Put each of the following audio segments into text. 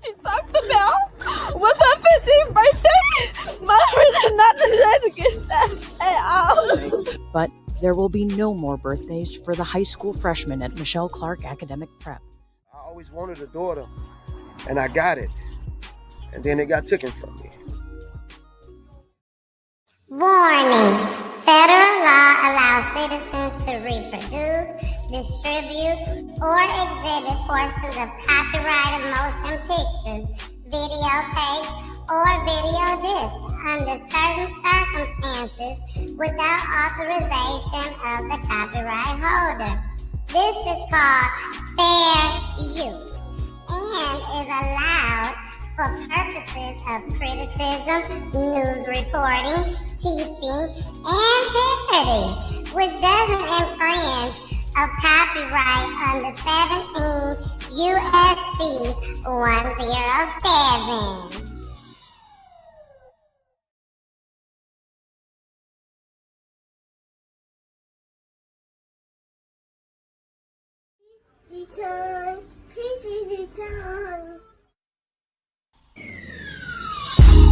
she talked about was her 15th birthday. My friend is not deserve to get that at all. But there will be no more birthdays for the high school freshmen at Michelle Clark Academic Prep. I always wanted a daughter, and I got it. And then it got taken from me. Warning. Federal law allows citizens to reproduce, distribute, or exhibit portions of copyrighted motion pictures, videotapes, or video discs under certain circumstances without authorization of the copyright holder. This is called fair use and is allowed for purposes of criticism, news reporting, teaching, and parody, which doesn't infringe of copyright under 17 USC 107.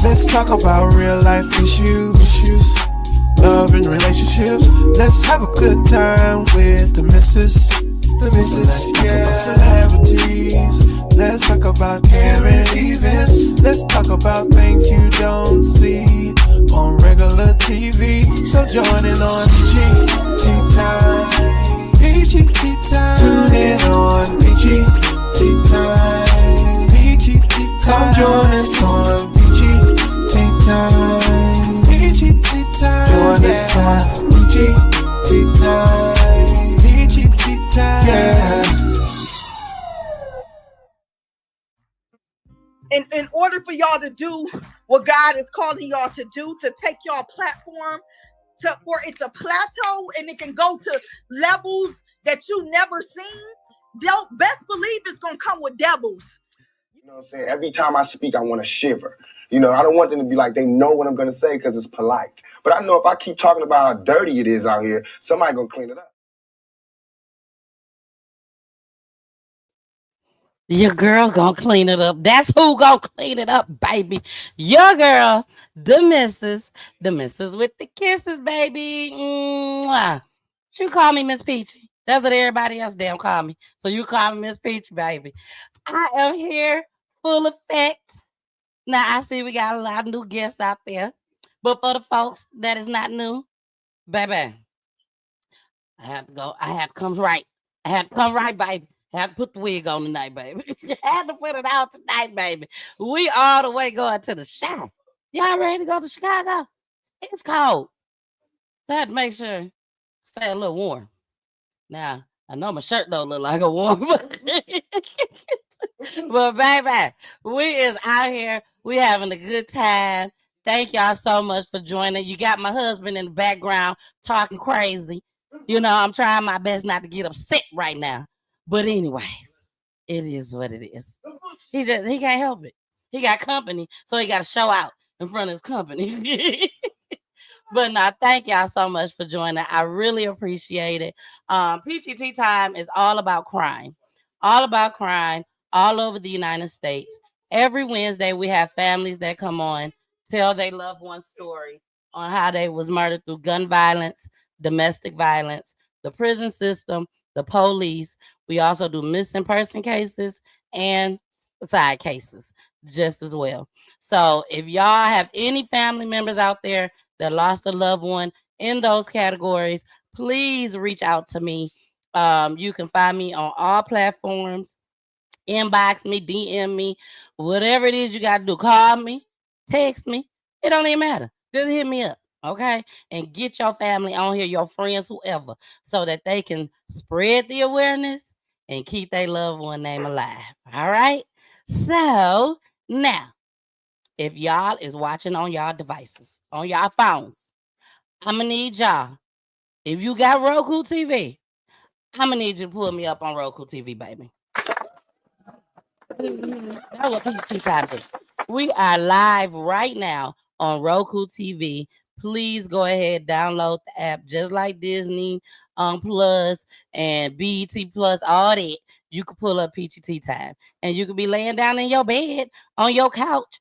Let's talk about real life issues, love and relationships. Let's have a good time with the missus. Let's talk about celebrities. Let's talk about current events. Let's talk about things you don't see on regular TV. So join in on PGT time. PGT time. Tune in on PGT time. PGT time. Come join us on PGT time. PGT time. Join us on PGT time. PGT time. Yeah. In order for y'all to do what God is calling y'all to do, to take y'all platform for it to plateau and it can go to levels that you never seen, don't best believe it's gonna come with devils. You know what I'm saying? Every time I speak, I want to shiver. You know, I don't want them to be like they know what I'm going to say because it's polite. But I know if I keep talking about how dirty it is out here, somebody going to clean it up. Your girl gonna clean it up. That's who gonna clean it up, baby. Your girl, the missus with the kisses, baby. Mwah. You call me Miss Peachy. That's what everybody else damn call me. So you call me Miss Peachy, baby. I am here full effect. Now I see we got a lot of new guests out there. But for the folks that is not new, baby, I have to go. I have to come right. I have to come right, baby. I have to put the wig on tonight, baby. I had to put it out tonight, baby. We all the way going to the shop. Y'all ready to go to Chicago? It's cold. So I had to make sure stay a little warm. Now, I know my shirt don't look like a warm, but baby, we is out here. We having a good time. Thank y'all so much for joining. You got my husband in the background talking crazy. You know, I'm trying my best not to get upset right now. But anyways, it is what it is. He can't help it. He got company, so he got to show out in front of his company. But no, thank y'all so much for joining. I really appreciate it. PGT time is all about crime. All about crime all over the United States. Every Wednesday, we have families that come on, tell their loved one story on how they was murdered through gun violence, domestic violence, the prison system, the police. We also do missing person cases and side cases just as well. So if y'all have any family members out there that lost a loved one in those categories, please reach out to me. You can find me on all platforms. Inbox me, DM me, whatever it is you got to do. Call me, text me. It don't even matter. Just hit me up, okay? And get your family on here, your friends, whoever, so that they can spread the awareness and keep their loved one name alive. All right? So now, if y'all is watching on y'all devices, on y'all phones, I'm going to need y'all. If you got Roku TV, I'm going to need you to pull me up on Roku TV, baby. That's what PGT time is. We are live right now on Roku TV. Please go ahead, download the app just like Disney Plus and BET Plus, all that. you could pull up Peachy Tea Time, and you could be laying down in your bed on your couch,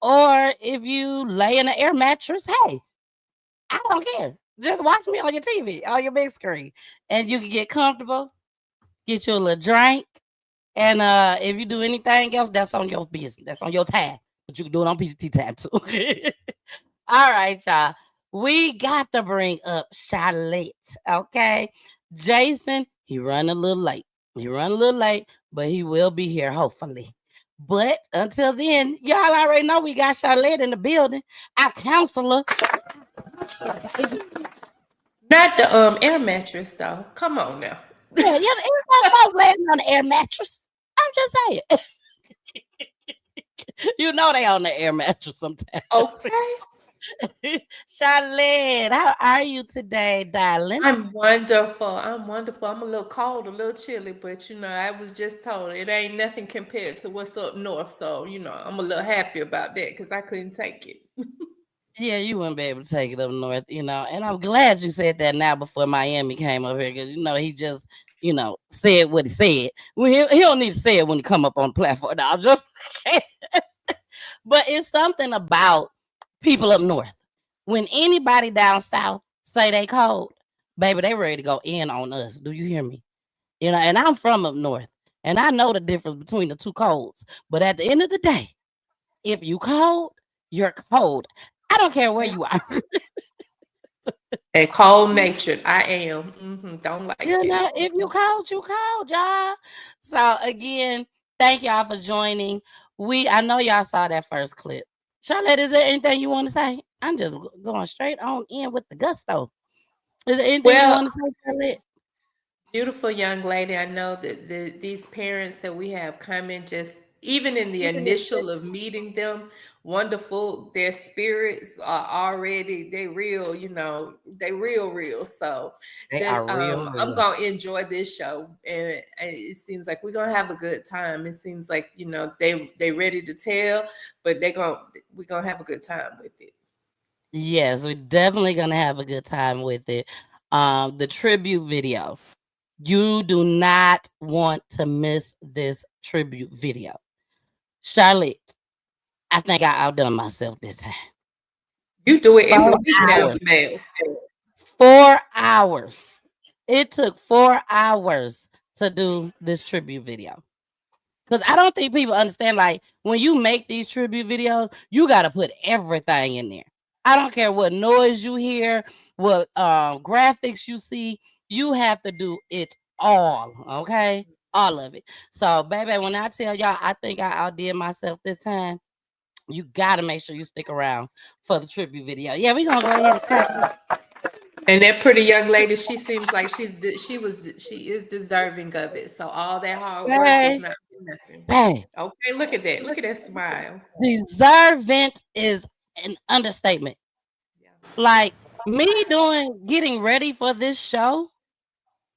or if you lay in an air mattress, hey, I don't care. Just watch me on your TV, on your big screen, and you can get comfortable, get you a little drink, and if you do anything else, that's on your business. That's on your time. But you can do it on PGT time too. All right, y'all. We got to bring up Charlotte. Okay. Jason, he run a little late. But he will be here, hopefully. But until then, y'all already know we got Charlotte in the building. Our counselor. Baby. Not the air mattress though. Come on now. Yeah, everybody laying on the air mattress. I'm just saying. You know they on the air mattress sometimes. Okay. Charlotte, how are you today, darling? I'm wonderful. I'm a little cold, a little chilly, but I was just told it ain't nothing compared to what's up north. So, I'm a little happy about that because I couldn't take it. Yeah, you wouldn't be able to take it up north, and I'm glad you said that now before Miami came up here because he just said what he said. Well, he don't need to say it when he come up on the platform. No, but it's something about people up north. When anybody down south say they cold, baby, they ready to go in on us. Do you hear me? And I'm from up north, and I know the difference between the two colds. But at the end of the day, if you cold, you're cold. I don't care where you are. And cold natured, I am. Don't like it. If you cold, you cold, y'all. So again, thank y'all for joining. I know y'all saw that first clip. Charlotte, is there anything you want to say? I'm just going straight on in with the gusto. Is there anything you want to say, Charlotte? Beautiful young lady. I know that these parents that we have coming, just even in the initial of meeting them, wonderful. Their spirits are already, they real, they real. So They just are real. I'm gonna enjoy this show, and it seems like we're gonna have a good time. It seems like they ready to tell, but we're gonna have a good time with it. Yes, we're definitely gonna have a good time with it. The tribute video. You do not want to miss this tribute video. Charlotte, I think I outdone myself this time. You do it every week now, man. 4 hours. It took 4 hours to do this tribute video. Because I don't think people understand, like, when you make these tribute videos, you got to put everything in there. I don't care what noise you hear, what graphics you see. You have to do it all, okay? All of it. So, baby, when I tell y'all, I think I outdid myself this time. You got to make sure you stick around for the tribute video. Yeah, we're going to go ahead and clap. And that pretty young lady, she seems like she is deserving of it. So all that hard work is not nothing. Hey. Okay, look at that. Look at that smile. Deserving is an understatement. Yeah. Like me getting ready for this show,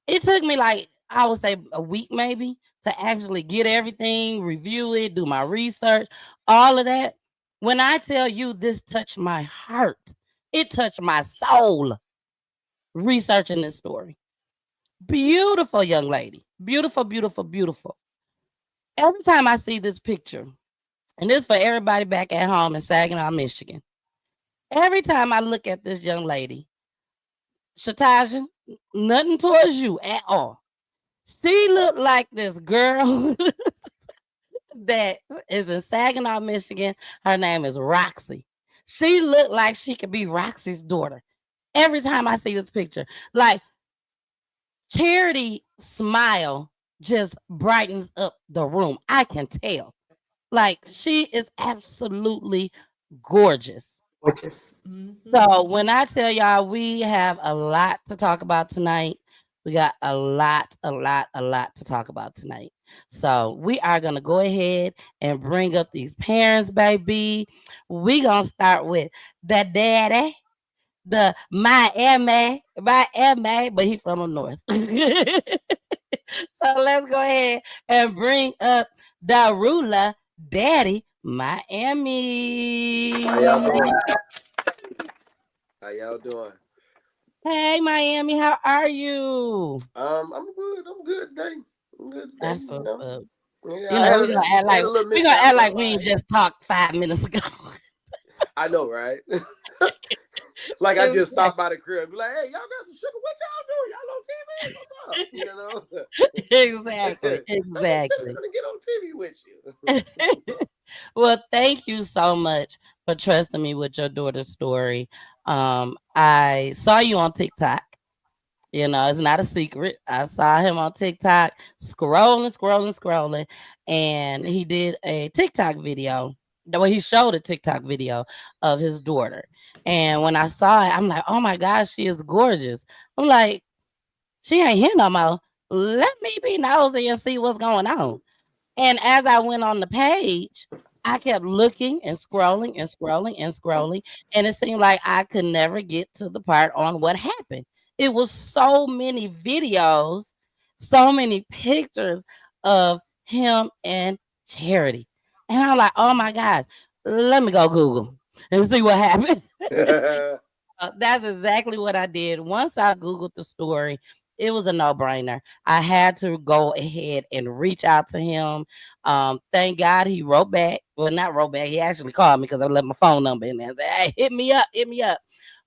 it took me like, I would say a week maybe to actually get everything, review it, do my research, all of that. When I tell you this touched my heart, it touched my soul. Researching this story. Beautiful young lady. Beautiful, beautiful, beautiful. Every time I see this picture, and this is for everybody back at home in Saginaw, Michigan. Every time I look at this young lady, TAJA, nothing towards you at all. She looked like this girl that is in Saginaw, Michigan. Her name is Roxy. She looked like she could be Roxy's daughter. Every time I see this picture, like Charity smile just brightens up the room. I can tell. Like she is absolutely gorgeous. Mm-hmm. So when I tell y'all we have a lot to talk about tonight, we got a lot to talk about tonight. So we are going to go ahead and bring up these parents, baby. We going to start with the daddy. The Miami, but he from the north. So let's go ahead and bring up the ruler, Daddy Miami. How y'all doing? How y'all doing? Hey Miami, how are you? I'm good. I'm good today. Good day, That's what's up. Yeah, You know, we're gonna act I had like a little we gonna mishap, act but like we ain't like, just talked 5 minutes ago. I know, right? Like I just stopped by the crib and be like, hey, y'all got some sugar? What y'all doing? Y'all on TV? What's up? Exactly. I just said I'm Exactly. gonna get on TV with you. Well, thank you so much for trusting me with your daughter's story. I saw you on TikTok. You know, it's not a secret. I saw him on TikTok scrolling, and he did a TikTok video. The way he showed a TikTok video of his daughter. And when I saw it, I'm like, oh my gosh, she is gorgeous. I'm like, she ain't here no more. Let me be nosy and see what's going on. And as I went on the page, I kept looking and scrolling and scrolling and scrolling. And it seemed like I could never get to the part on what happened. It was so many videos, so many pictures of him and Charity. And I'm like, oh my gosh, let me go Google and see what happened. That's exactly what I did. Once I Googled the story, it was a no brainer. I had to go ahead and reach out to him. Thank God he wrote back. Well, not wrote back. He actually called me because I left my phone number in there. I said, hey, hit me up, hit me up.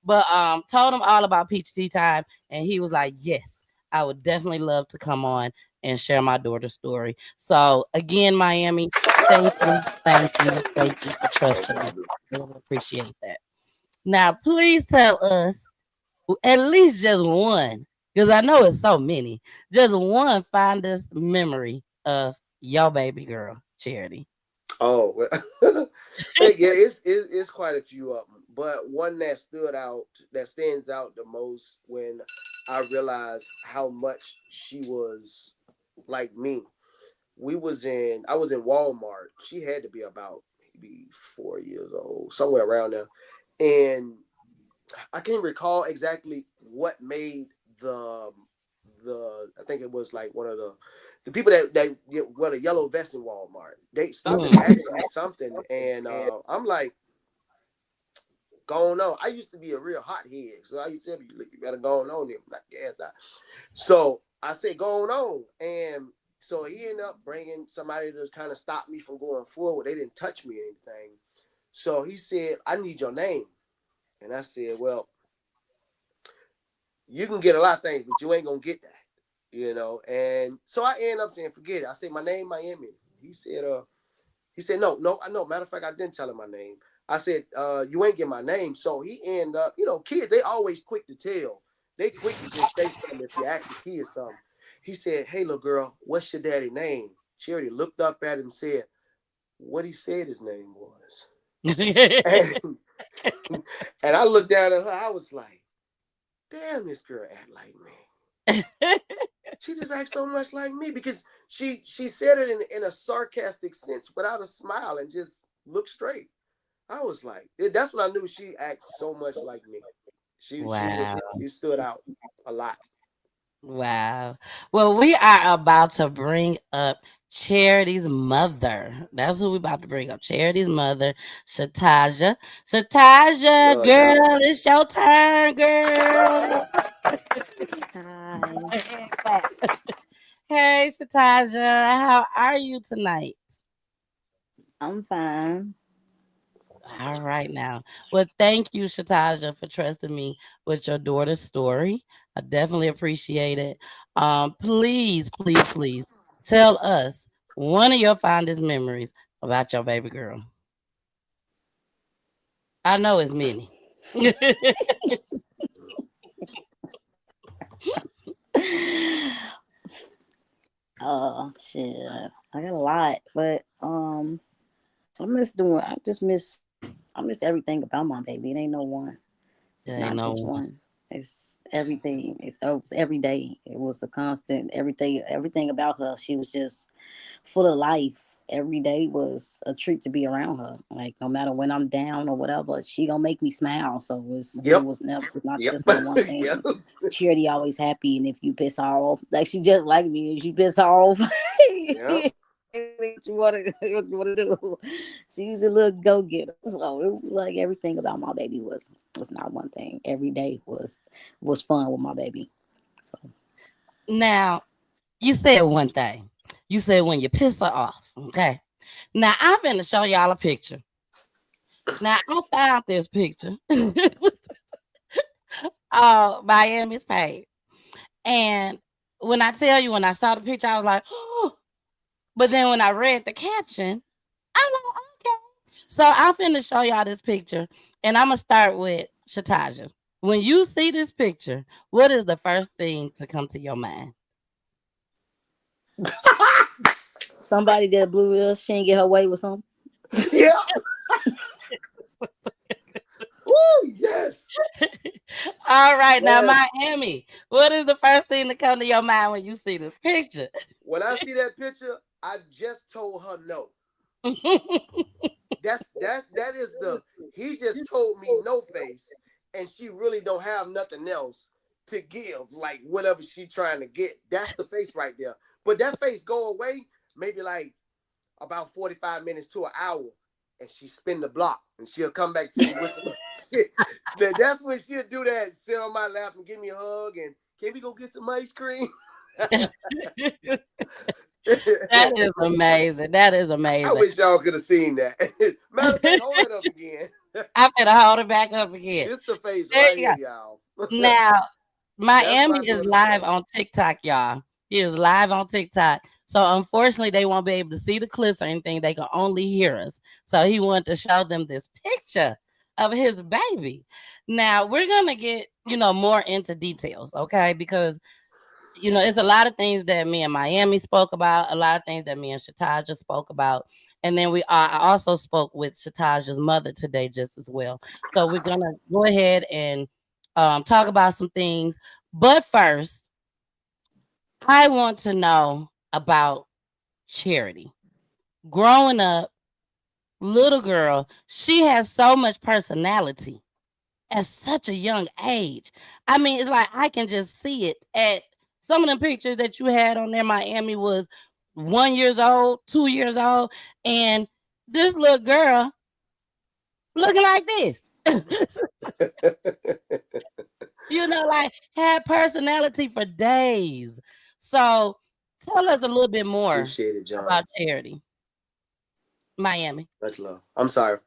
But told him all about Peach Tea Time, and he was like, yes, I would definitely love to come on and share my daughter's story. So again, Miami, thank you for No trusting me. problem. I really appreciate that. Now, please tell us at least just one, because I know it's so many. Just one fondest memory of your baby girl, Charity. Oh, well, hey, yeah, it's quite a few of them, but one that stands out the most when I realized how much she was like me. I was in Walmart. She had to be about maybe 4 years old, somewhere around there, and I can't recall exactly what made the I think it was like one of the people that wear the yellow vest in Walmart. They stopped and Mm. asked me something, and I'm like, going on. I used to be a real hothead, so I used to be like, you better go on there. I'm like, yes, so I said, going on, and so he ended up bringing somebody to kind of stop me from going forward. They didn't touch me or anything. So he said, I need your name. And I said, well, you can get a lot of things, but you ain't gonna get that. And so I end up saying, forget it. I say, my name Miami. He said, no, I know. Matter of fact, I didn't tell him my name. I said, you ain't get my name. So he ended up, kids, they always quick to tell. They quick to just say something if you ask a kid something. He said, hey, little girl, what's your daddy name? Charity looked up at him and said, what he said his name was. And, and I looked down at her. I was like, damn, this girl act like me. She just acts so much like me because she said it in a sarcastic sense without a smile and just looked straight. I was like, that's when I knew she acts so much like me. Wow. She stood out a lot. Wow. Well, we are about to bring up Charity's mother. That's who we about to bring up. Charity's mother, Shataja. Shataja, Love y'all. girl, it's your turn, girl. Hi. Hey, Shataja, how are you tonight? I'm fine. All right now. Well, thank you, Shataja, for trusting me with your daughter's story. I definitely appreciate it. Please tell us one of your fondest memories about your baby girl. I know it's many. Shit. I got a lot, but I miss everything about my baby. It ain't no one. It's There ain't not no just one. one. It's everything. It's every day. It was a constant everything about her. She was just full of life. Every day was a treat to be around her. Like no matter when I'm down or whatever, she gonna make me smile. So it Yep. was never it's not Yep. just no one Yep. thing. Charity always happy, and if you piss her off, like she just like me, if you piss her off, Yep. what you wanna do? She's a little go getter. So it was like everything about my baby was not one thing. Every day was fun with my baby. So Now, You said one thing. You said when you piss her off. Okay. Now I'm finna show y'all a picture. Now I found this picture. Miami's page. And when I tell you, when I saw the picture, I was like, oh. But then when I read the caption, I'm like, okay. So I'm finna show y'all this picture. And I'm gonna start with Shataja. When you see this picture, what is the first thing to come to your mind? Somebody that blew us, she ain't get her way with something. Yeah. Woo, yes. All right, now Yes. Miami, what is the first thing to come to your mind when you see this picture? When I see that picture, I just told her no. That is the he just told me no face, and she really don't have nothing else to give, like whatever she trying to get. That's the face right there. But that face go away maybe like about 45 minutes to an hour, and she spin the block, and she'll come back to me with some shit. That's when she'll do that, sit on my lap and give me a hug, and can we go get some ice cream? That is amazing. That is amazing. I wish y'all could have seen that. Matter of fact, hold it up again. I'm gonna hold it back up again. It's the face There right you here, go. y'all. Now, Miami is daughter's live face. on TikTok, y'all. He is live on TikTok. So unfortunately, they won't be able to see the clips or anything. They can only hear us. So he wanted to show them this picture of his baby. Now we're gonna get, more into details, okay? Because it's a lot of things that me and Miami spoke about, a lot of things that me and Shataja spoke about. And then I also spoke with Shataja's mother today just as well. So we're gonna go ahead and talk about some things. But first, I want to know about Charity. Growing up, little girl, she has so much personality at such a young age. I mean, it's like I can just see it at some of the pictures that you had on there. Miami was 1 years old, 2 years old, and this little girl looking like this. Like had personality for days. So tell us a little bit more Appreciate it, John. about Charity. Miami. Much love. I'm sorry.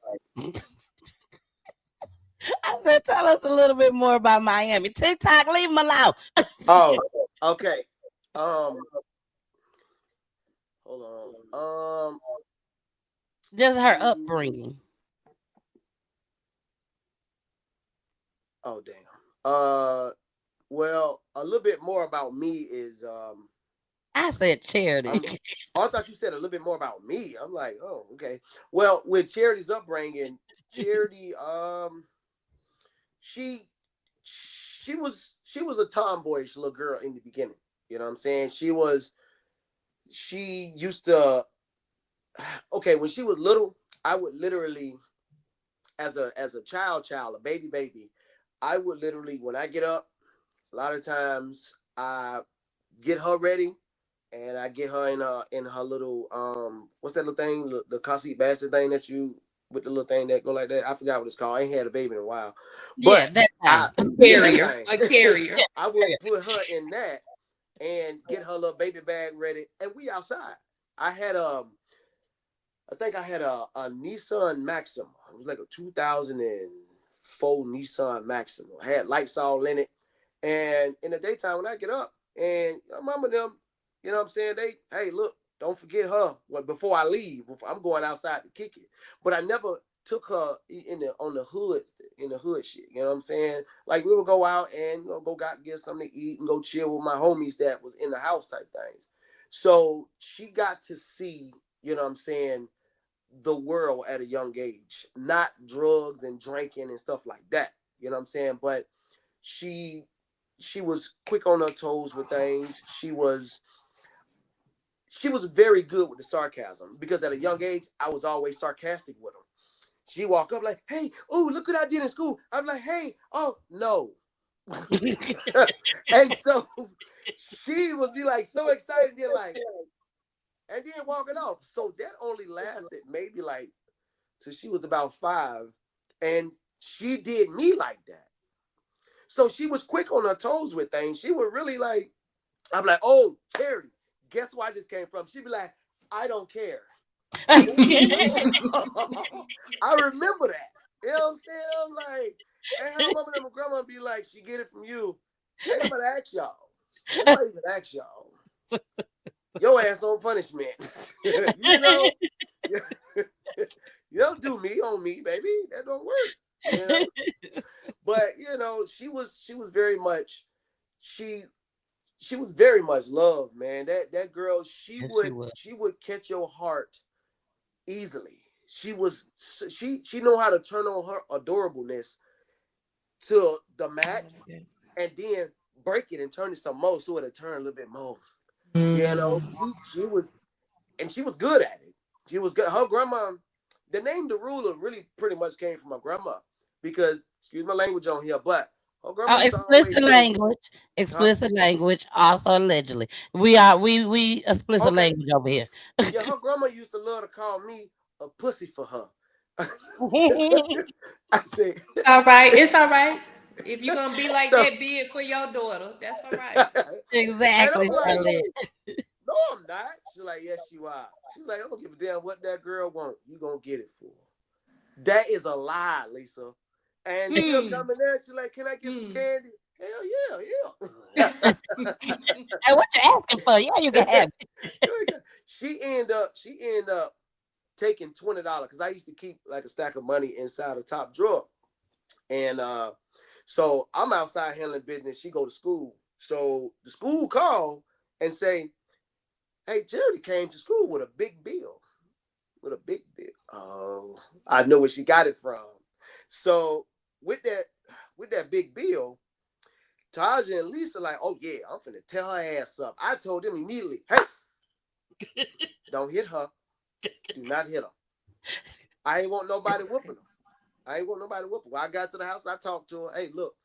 I said, tell us a little bit more about Miami. TikTok, leave them alone. Oh, okay. Hold on. Just her upbringing. Oh, damn. Well, a little bit more about me is I said Charity. I thought you said a little bit more about me. I'm like, oh, okay. Well, with Charity's upbringing, Charity, she was a tomboyish little girl in the beginning. You know what I'm saying? She used to, okay, when she was little, I would literally, as a child, a baby, I would literally, when I get up, a lot of times I get her ready and I get her in her little, what's that little thing? The car seat bastard thing that you, with the little thing that go like that. I forgot what it's called. I ain't had a baby in a while. But that carrier. A carrier. I would put her in that and get her little baby bag ready, and we outside. I think I had a Nissan Maxima. It was like a 2004 Nissan Maxima. I had lights all in it. And in the daytime, when I get up and mama them, you know what I'm saying? Hey, look, don't forget her. Well, before I leave, I'm going outside to kick it. But I never took her in the hood shit. You know what I'm saying? Like we would go out and go get something to eat and go chill with my homies that was in the house type things. So she got to see, you know what I'm saying, the world at a young age, not drugs and drinking and stuff like that. You know what I'm saying? But she was quick on her toes with things. She was very good with the sarcasm because at a young age, I was always sarcastic with her. She walk up like, hey, oh, look what I did in school. I'm like, hey, oh, no. And so she would be like so excited, then like, and then walking off. So that only lasted maybe like till she was about 5. And she did me like that. So she was quick on her toes with things. She would really like, I'm like, oh, Charity, guess where I just came from? She'd be like, I don't care. I remember that. You know what I'm saying? I'm like, and her mama and my grandma be like, she get it from you. Ain't nobody ask y'all. Ain't nobody even ask y'all. Your ass on punishment. You know? You don't do me on me, baby. That don't work. You know? But you know, she was very much loved, man. That girl, she would catch your heart easily. She know how to turn on her adorableness to the max, and then break it and turn it some more, so it'll turn a little bit more. You know, she was good at it. She was good. Her grandma, the name the ruler really pretty much came from her grandma, because excuse my language on here, but her grandma used to explicit always language. Explicit language. Also allegedly. We explicit okay. language over here. Yeah, her grandma used to love to call me a pussy for her. I say, all right, it's all right. If you're gonna be like so, that, be it for your daughter. That's all right. Exactly. And I'm like, no, I'm not. She's like, yes, you are. She's like, I don't give a damn what that girl wants. You gonna get it for her. That is a lie, Lisa. And she'll come in there. She's like, can I get some candy? Hell yeah. Hey, what you asking for? Yeah, you can have it. She end up taking $20, because I used to keep like a stack of money inside the top drawer. And so I'm outside handling business. She go to school. So the school call and say, hey, Charity came to school with a big bill. Oh, I know where she got it from. So with that big bill, Taja and Lisa like, oh yeah, I'm finna tell her ass up. I told them immediately, hey, don't hit her. Do not hit her. I ain't want nobody whooping her. When I got to the house, I talked to her. Hey, look,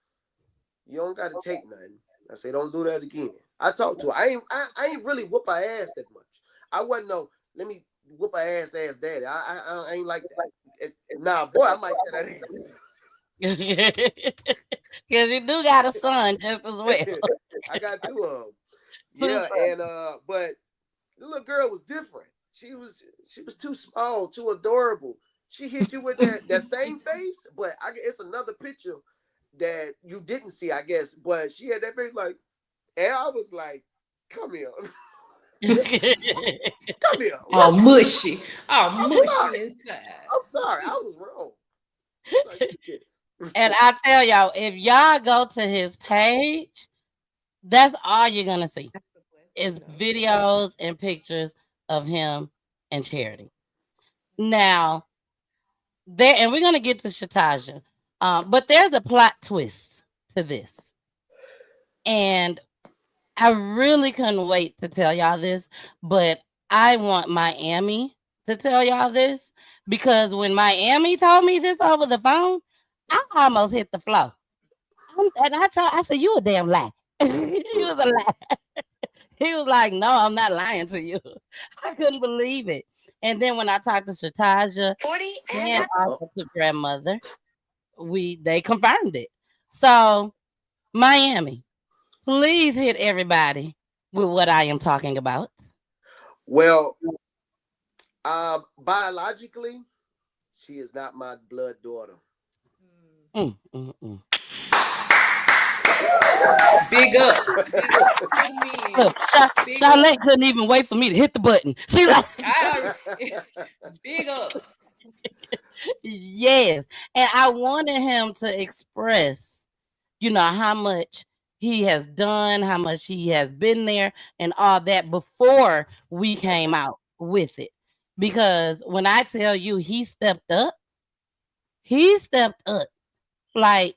you don't got to take nothing. I say, don't do that again. I talked to her. I ain't really whoop her ass that much. I wasn't let me whoop her ass daddy. I ain't like that. Nah, boy, I might get that ass. Because you do got a son just as well. I got two of them. Yeah, and but the little girl was different. She was too small, too adorable. She hit you with that same face, but it's another picture that you didn't see, I guess. But she had that face like, and I was like, come here. Come here. Oh, mushy. Oh, mushy inside. I'm sorry. I was wrong. And I tell y'all, if y'all go to his page, that's all you're gonna see is videos and pictures of him and Charity. Now, and we're gonna get to TAJA, but there's a plot twist to this, and I really couldn't wait to tell y'all this, but I want Miami to tell y'all this, because when Miami told me this over the phone, I almost hit the floor. And I said, you a damn lie. He was a lie. He was like, no, I'm not lying to you. I couldn't believe it. And then when I talked to TAJA and also to grandmother, they confirmed it. So Miami, please hit everybody with what I am talking about. Well, biologically, she is not my blood daughter. Big up. Look, Charlotte couldn't even wait for me to hit the button. She like, big ups. Yes. And I wanted him to express, how much he has done, how much he has been there and all that before we came out with it. Because when I tell you he stepped up. Like,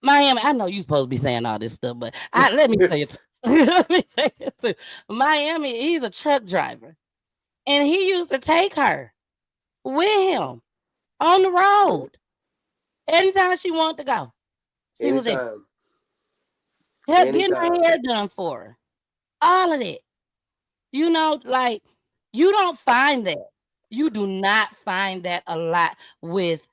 Miami, I know you're supposed to be saying all this stuff, but let me tell you too. Miami, he's a truck driver. And he used to take her with him on the road. Anytime she wanted to go. He was there. Getting her hair done for her. All of it. Like, you don't find that. You do not find that a lot with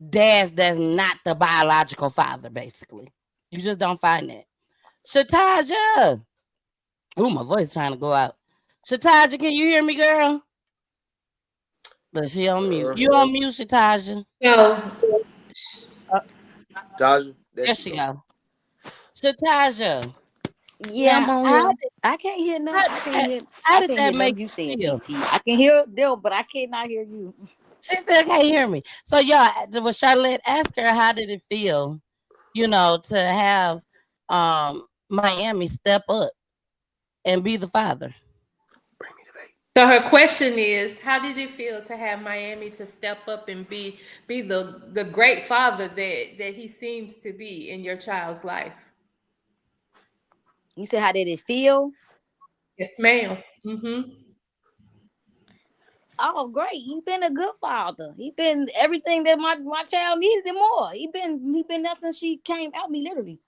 dads that's not the biological father, basically. You just don't find that. TAJA. Oh, my voice trying to go out. Shataja, can you hear me, girl? But she on mute. You on mute, Shataja? No. Taja, there There she she go. go. Shataja. Yeah, I'm Now, on here. I can't hear no. how I did can't that hear make nothing you saying, you feel? PC. I can hear them, but I cannot hear you. She still can't hear me. So, y'all, was Charlotte ask her how did it feel, to have Miami step up and be the father? Bring me the vape. So her question is, how did it feel to have Miami to step up and be the great father that he seems to be in your child's life? You said, how did it feel? Yes, ma'am. Mm-hmm. Oh, great! He been a good father. He been everything that my child needed and more. He been there since she came out me, literally.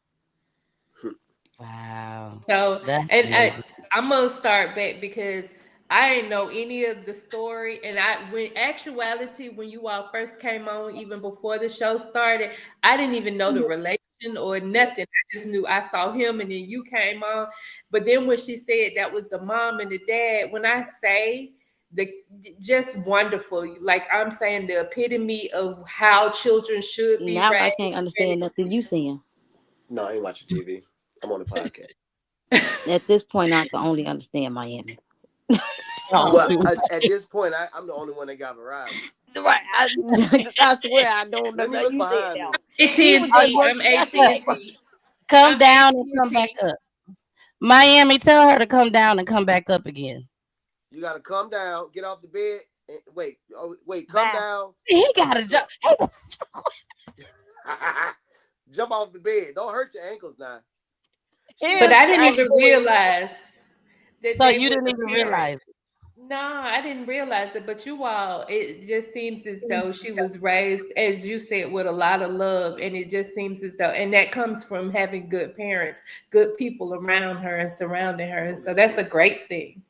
Wow. So, That's and really good. I'm gonna start back because I didn't know any of the story, and when actuality, when you all first came on, even before the show started, I didn't even know the relation or nothing. I just knew I saw him, and then you came on. But then when she said that was the mom and the dad, when I say the just wonderful, like I'm saying, the epitome of how children should be Now I raised. can't understand nothing you saying. No, I ain't watching TV. I'm on the podcast. At this point, I can only understand Miami. Oh, Well, shoot. at this point, I'm the only one that got Verizon. Right? I swear I don't know Let me nothing look you said behind now. me. He was just AT&T. I'm working. That's it. AT&T. Come I'm down and come back AT&T. up. Miami, tell her to come down and come back up again. You got to come down, get off the bed, and wait. Oh, wait, come Bye. down. He got to jump. Jump off the bed. Don't hurt your ankles now. But I didn't I even quit. realize that So they you were didn't the even parents. realize. No, I didn't realize it. But you all, it just seems as though she was raised, as you said, with a lot of love. And it just seems as though, and that comes from having good parents, good people around her and surrounding her. And so that's a great thing.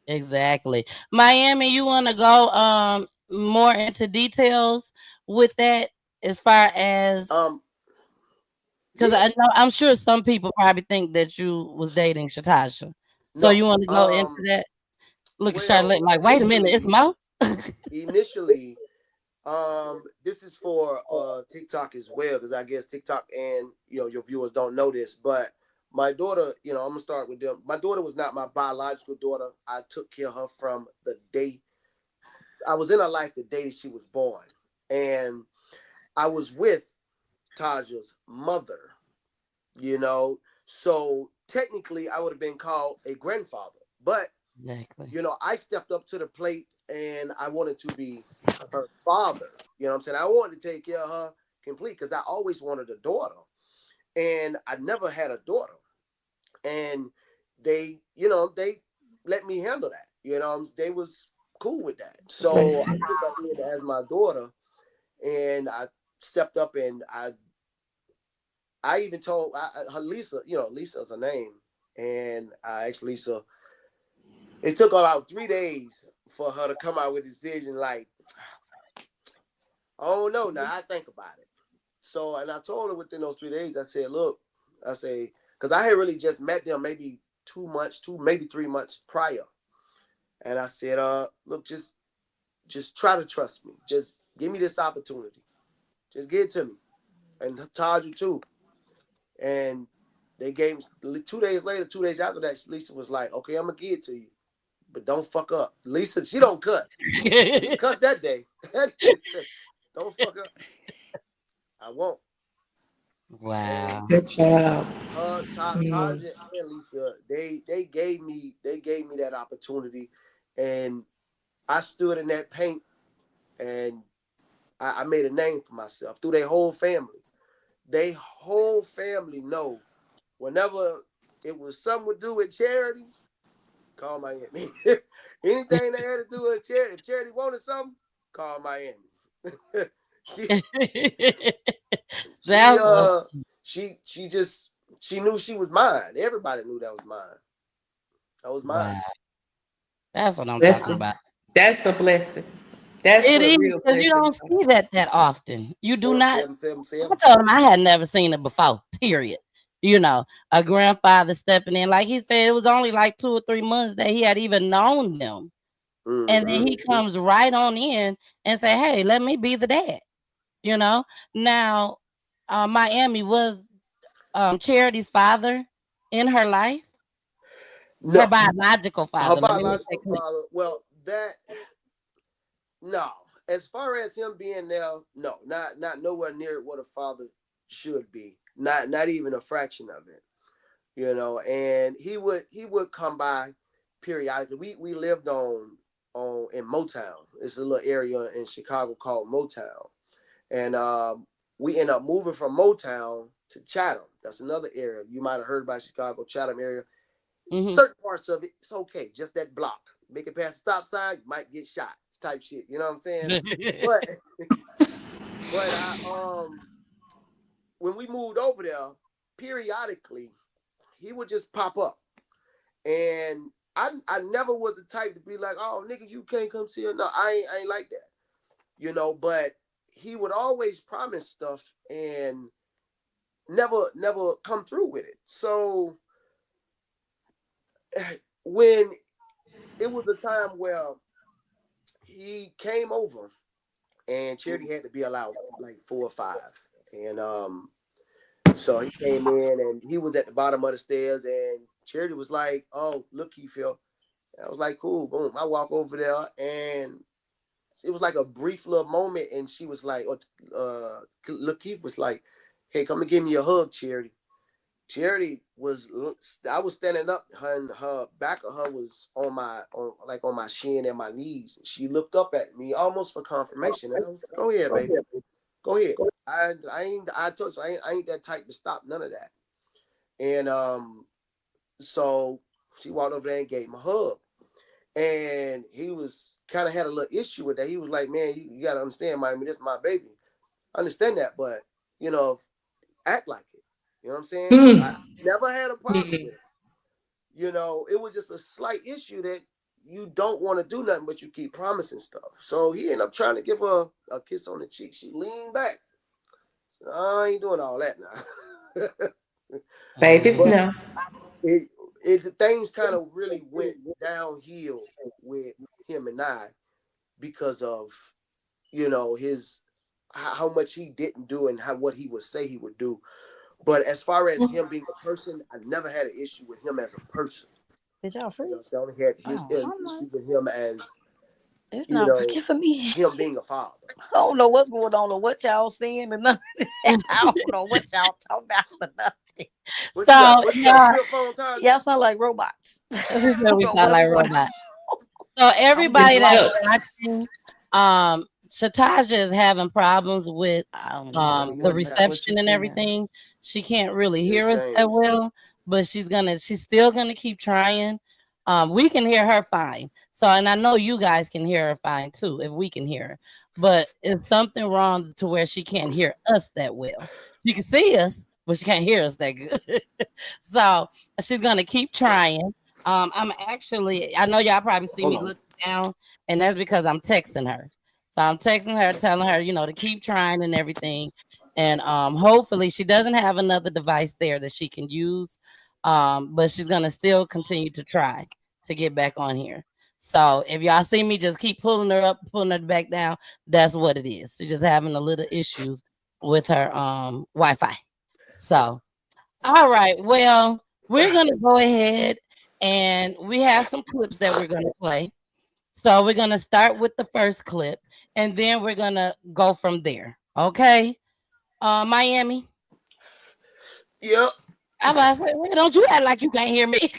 Exactly. Miami, you want to go more into details with that as far as because Yeah. I'm sure some people probably think that you was dating Shatasha. So No. you want to go into that? Look at Well, Charlotte like, wait a minute, it's Mo. initially, this is for TikTok as well, because I guess TikTok and your viewers don't know this, but my daughter, I'm gonna start with them. My daughter was not my biological daughter. I took care of her from the day I was in her life, the day that she was born, and I was with Taja's mother. So technically I would have been called a grandfather, but Exactly. I stepped up to the plate and I wanted to be her father. You know what I'm saying? I wanted to take care of her complete because I always wanted a daughter. And I never had a daughter. And they let me handle that. They was cool with that. So I took her in as my daughter and I stepped up and I even told her Lisa, Lisa's her name. And I asked Lisa, it took about 3 days for her to come out with a decision like, I don't know. Now I think about it. So, and I told her within those 3 days, I said, look, because I had really just met them maybe 2 months, maybe 3 months prior. And I said, look, just try to trust me. Just give me this opportunity. Just give it to me. And Taja too. And they gave me 2 days later, 2 days after that, Lisa was like, okay, I'm going to give it to you. But don't fuck up. Lisa, she don't cuss. Cuss that day. Don't fuck up. I won't. Wow. Good job. Taja and Lisa, they gave me that opportunity, and I stood in that paint, and I made a name for myself through their whole family. They whole family know whenever it was something to do with charity, call Miami. Anything they had to do with charity, if charity wanted something, call Miami. She knew she was mine. Everybody knew that was mine. That was mine. Wow. That's what I'm talking about. That's a blessing. That's It what is real because you blessing don't is. see that often. You do not. I 777. told him I had never seen it before. Period. A grandfather stepping in. Like he said, it was only like 2 or 3 months that he had even known them. And then he comes right on in and say, hey, let me be the dad. Now, Miami was Charity's father in her life. No, Her biological her father. Let me make that biological clear. father. Well, no. As far as him being there, no, not nowhere near what a father should be. Not even a fraction of it. And he would come by periodically. We lived on in Motown. It's a little area in Chicago called Motown, and we end up moving from Motown to Chatham. That's another area you might have heard about. Chicago, Chatham area. Certain parts of it, it's okay. Just that block, make it past the stop sign, you might get shot. Type shit. You know what I'm saying? but when we moved over there, periodically he would just pop up, and I never was the type to be like, oh nigga, you can't come see her. No, I ain't like that. But he would always promise stuff and never come through with it. So when it was a time where he came over and Charity had to be allowed like 4 or 5. And so he came in and he was at the bottom of the stairs and Charity was like, oh, look, you feel. I was like, cool, boom. I walk over there and it was like a brief little moment. And she was like, Lakeith was like, hey, come and give me a hug, Charity. Charity I was standing up, her back of her was on my shin and my knees. She looked up at me almost for confirmation. And I was like, go ahead, baby. Go ahead. I told you, I ain't that type to stop none of that. And so she walked over there and gave him a hug. And he was kind of had a little issue with that. He was like, man, you got to understand, Miami, this is my baby. I understand that, but, act like it. You know what I'm saying? I never had a problem with it. It was just a slight issue that you don't want to do nothing, but you keep promising stuff. So he ended up trying to give her a kiss on the cheek. She leaned back. So I ain't doing all that now. Babies, no. Things kind of really went downhill with him and I because of, how much he didn't do and what he would say he would do. But as far as him being a person, I never had an issue with him as a person. Did y'all freeze? I only had issue with him as it's not working for me. Him being a father. I don't know what's going on or what y'all seeing or nothing. I don't know what y'all talking about or nothing. Y'all sound like robots. We sound like robots. So everybody that's watching, TAJA is having problems with the reception and everything. She can't really hear us that well, but she's still gonna keep trying. We can hear her fine. So, and I know you guys can hear her fine too, if we can hear her. But it's something wrong to where she can't hear us that well. She can see us, but she can't hear us that good. So she's gonna keep trying. I know y'all probably see me looking down, and that's because I'm texting her. So I'm texting her, telling her, to keep trying and everything. And hopefully she doesn't have another device there that she can use. But she's going to still continue to try to get back on here. So if y'all see me just keep pulling her up, pulling her back down, that's what it is. She's just having a little issues with her Wi-Fi. So, all right. Well, we're going to go ahead and we have some clips that we're going to play. So we're going to start with the first clip and then we're going to go from there. Okay. Miami. Yep. I'm like, don't you act like you can't hear me.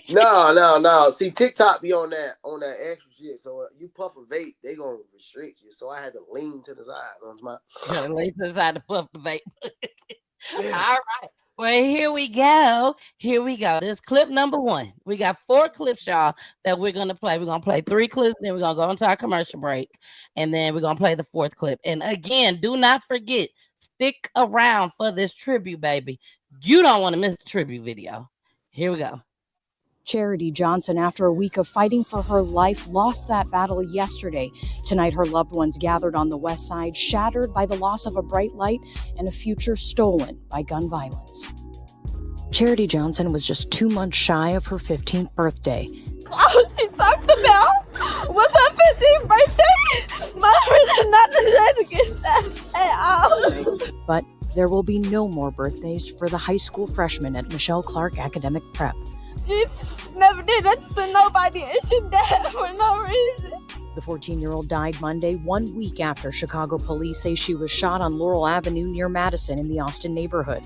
No. See, TikTok be on that extra shit. So you puff a vape, they gonna restrict you. So I had to lean to the side. Lean to the side to puff the vape. All right. Well, here we go. This clip number 1. We got 4 clips, y'all, that we're gonna play. We're gonna play 3 clips, then we're gonna go into our commercial break, and then we're gonna play the 4th clip. And again, do not forget, stick around for this tribute, baby. You don't want to miss the tribute video. Here we go. Charity Johnson, after a week of fighting for her life, lost that battle yesterday. Tonight, her loved ones gathered on the West Side, shattered by the loss of a bright light and a future stolen by gun violence. Charity Johnson was just 2 months shy of her 15th birthday. All she talked about was her 15th birthday. My friend not to get that at all. But there will be no more birthdays for the high school freshman at Michelle Clark Academic Prep. She never did that to nobody, and she died for no reason. The 14-year-old died Monday, 1 week after Chicago police say she was shot on Laurel Avenue near Madison in the Austin neighborhood.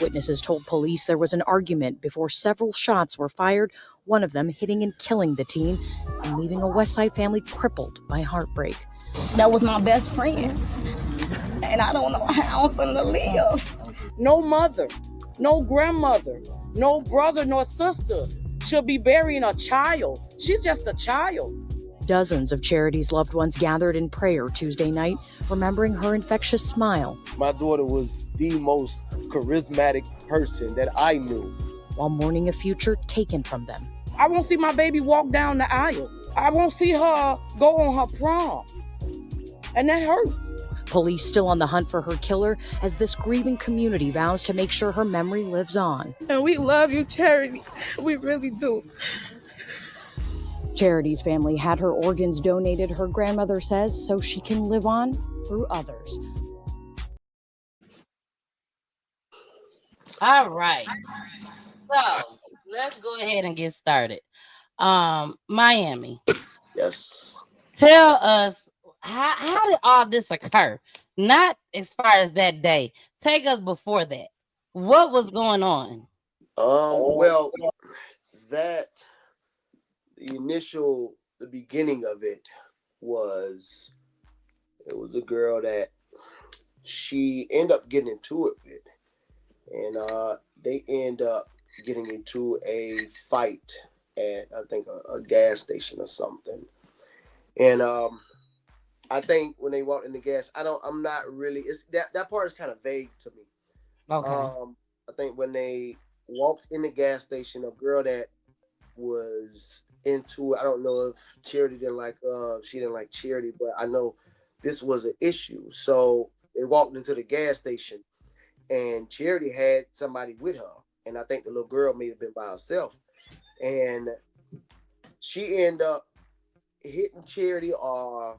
Witnesses told police there was an argument before several shots were fired, one of them hitting and killing the teen and leaving a West Side family crippled by heartbreak. That was my best friend, and I don't know how I'm gonna live. No mother, no grandmother, no brother nor sister should be burying a child. She's just a child. Dozens of Charity's loved ones gathered in prayer Tuesday night, remembering her infectious smile. My daughter was the most charismatic person that I knew. While mourning a future taken from them. I won't see my baby walk down the aisle. I won't see her go on her prom. And that hurts. Police still on the hunt for her killer as this grieving community vows to make sure her memory lives on. And we love you, Charity. We really do. Charity's family had her organs donated, her grandmother says, so she can live on through others. All right. So let's go ahead and get started. Miami. Yes. Tell us how did all this occur? Not as far as that day. Take us before that. What was going on? Well, the beginning of it was a girl that she ended up getting into it with, and they end up getting into a fight at, I think, a gas station or something. And I think when they walked in the gas, I'm not really, it's that part is kind of vague to me. Okay. I think when they walked in the gas station, a girl that was into, I don't know if Charity she didn't like Charity, but I know this was an issue. So they walked into the gas station and Charity had somebody with her. And I think the little girl may have been by herself. And she ended up hitting Charity or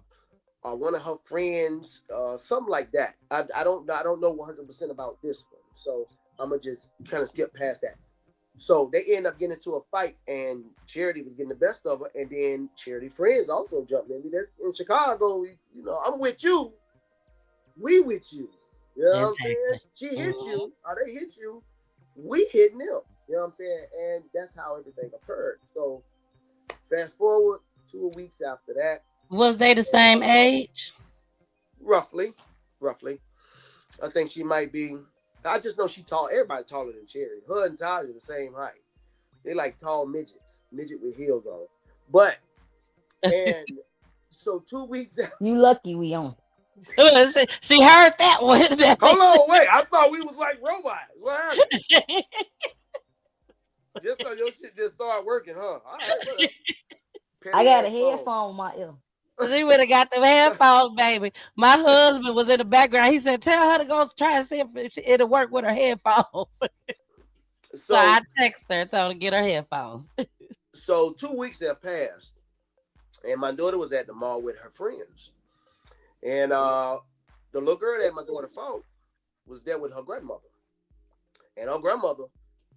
one of her friends, something like that. I don't know 100% about this one. So I'm gonna just kind of skip past that. So they end up getting into a fight, and Charity was getting the best of her, and then Charity friends also jumped in. In Chicago, I'm with you, we with you. You know what I'm saying? She hit you, or they hit you, we hitting them. You know what I'm saying? And that's how everything occurred. So fast forward 2 weeks after that. Was they the same age? Roughly. I think she might be. I just know she tall. Everybody taller than Charity. Her and TAJA the same height. They like tall midgets. Midget with heels on. But, and so 2 weeks after. You lucky we on. She heard that one. Hold on, wait. I thought we was like robots. What happened? Just so your shit just started working, huh? All right, I got a headphone in my ear. She would have got the headphones, baby. My husband was in the background. He said, tell her to go try and see if it'll work with her headphones. So I texted her, told her to get her headphones. So 2 weeks have passed, and my daughter was at the mall with her friends. And the little girl that my daughter fought was there with her grandmother. And her grandmother,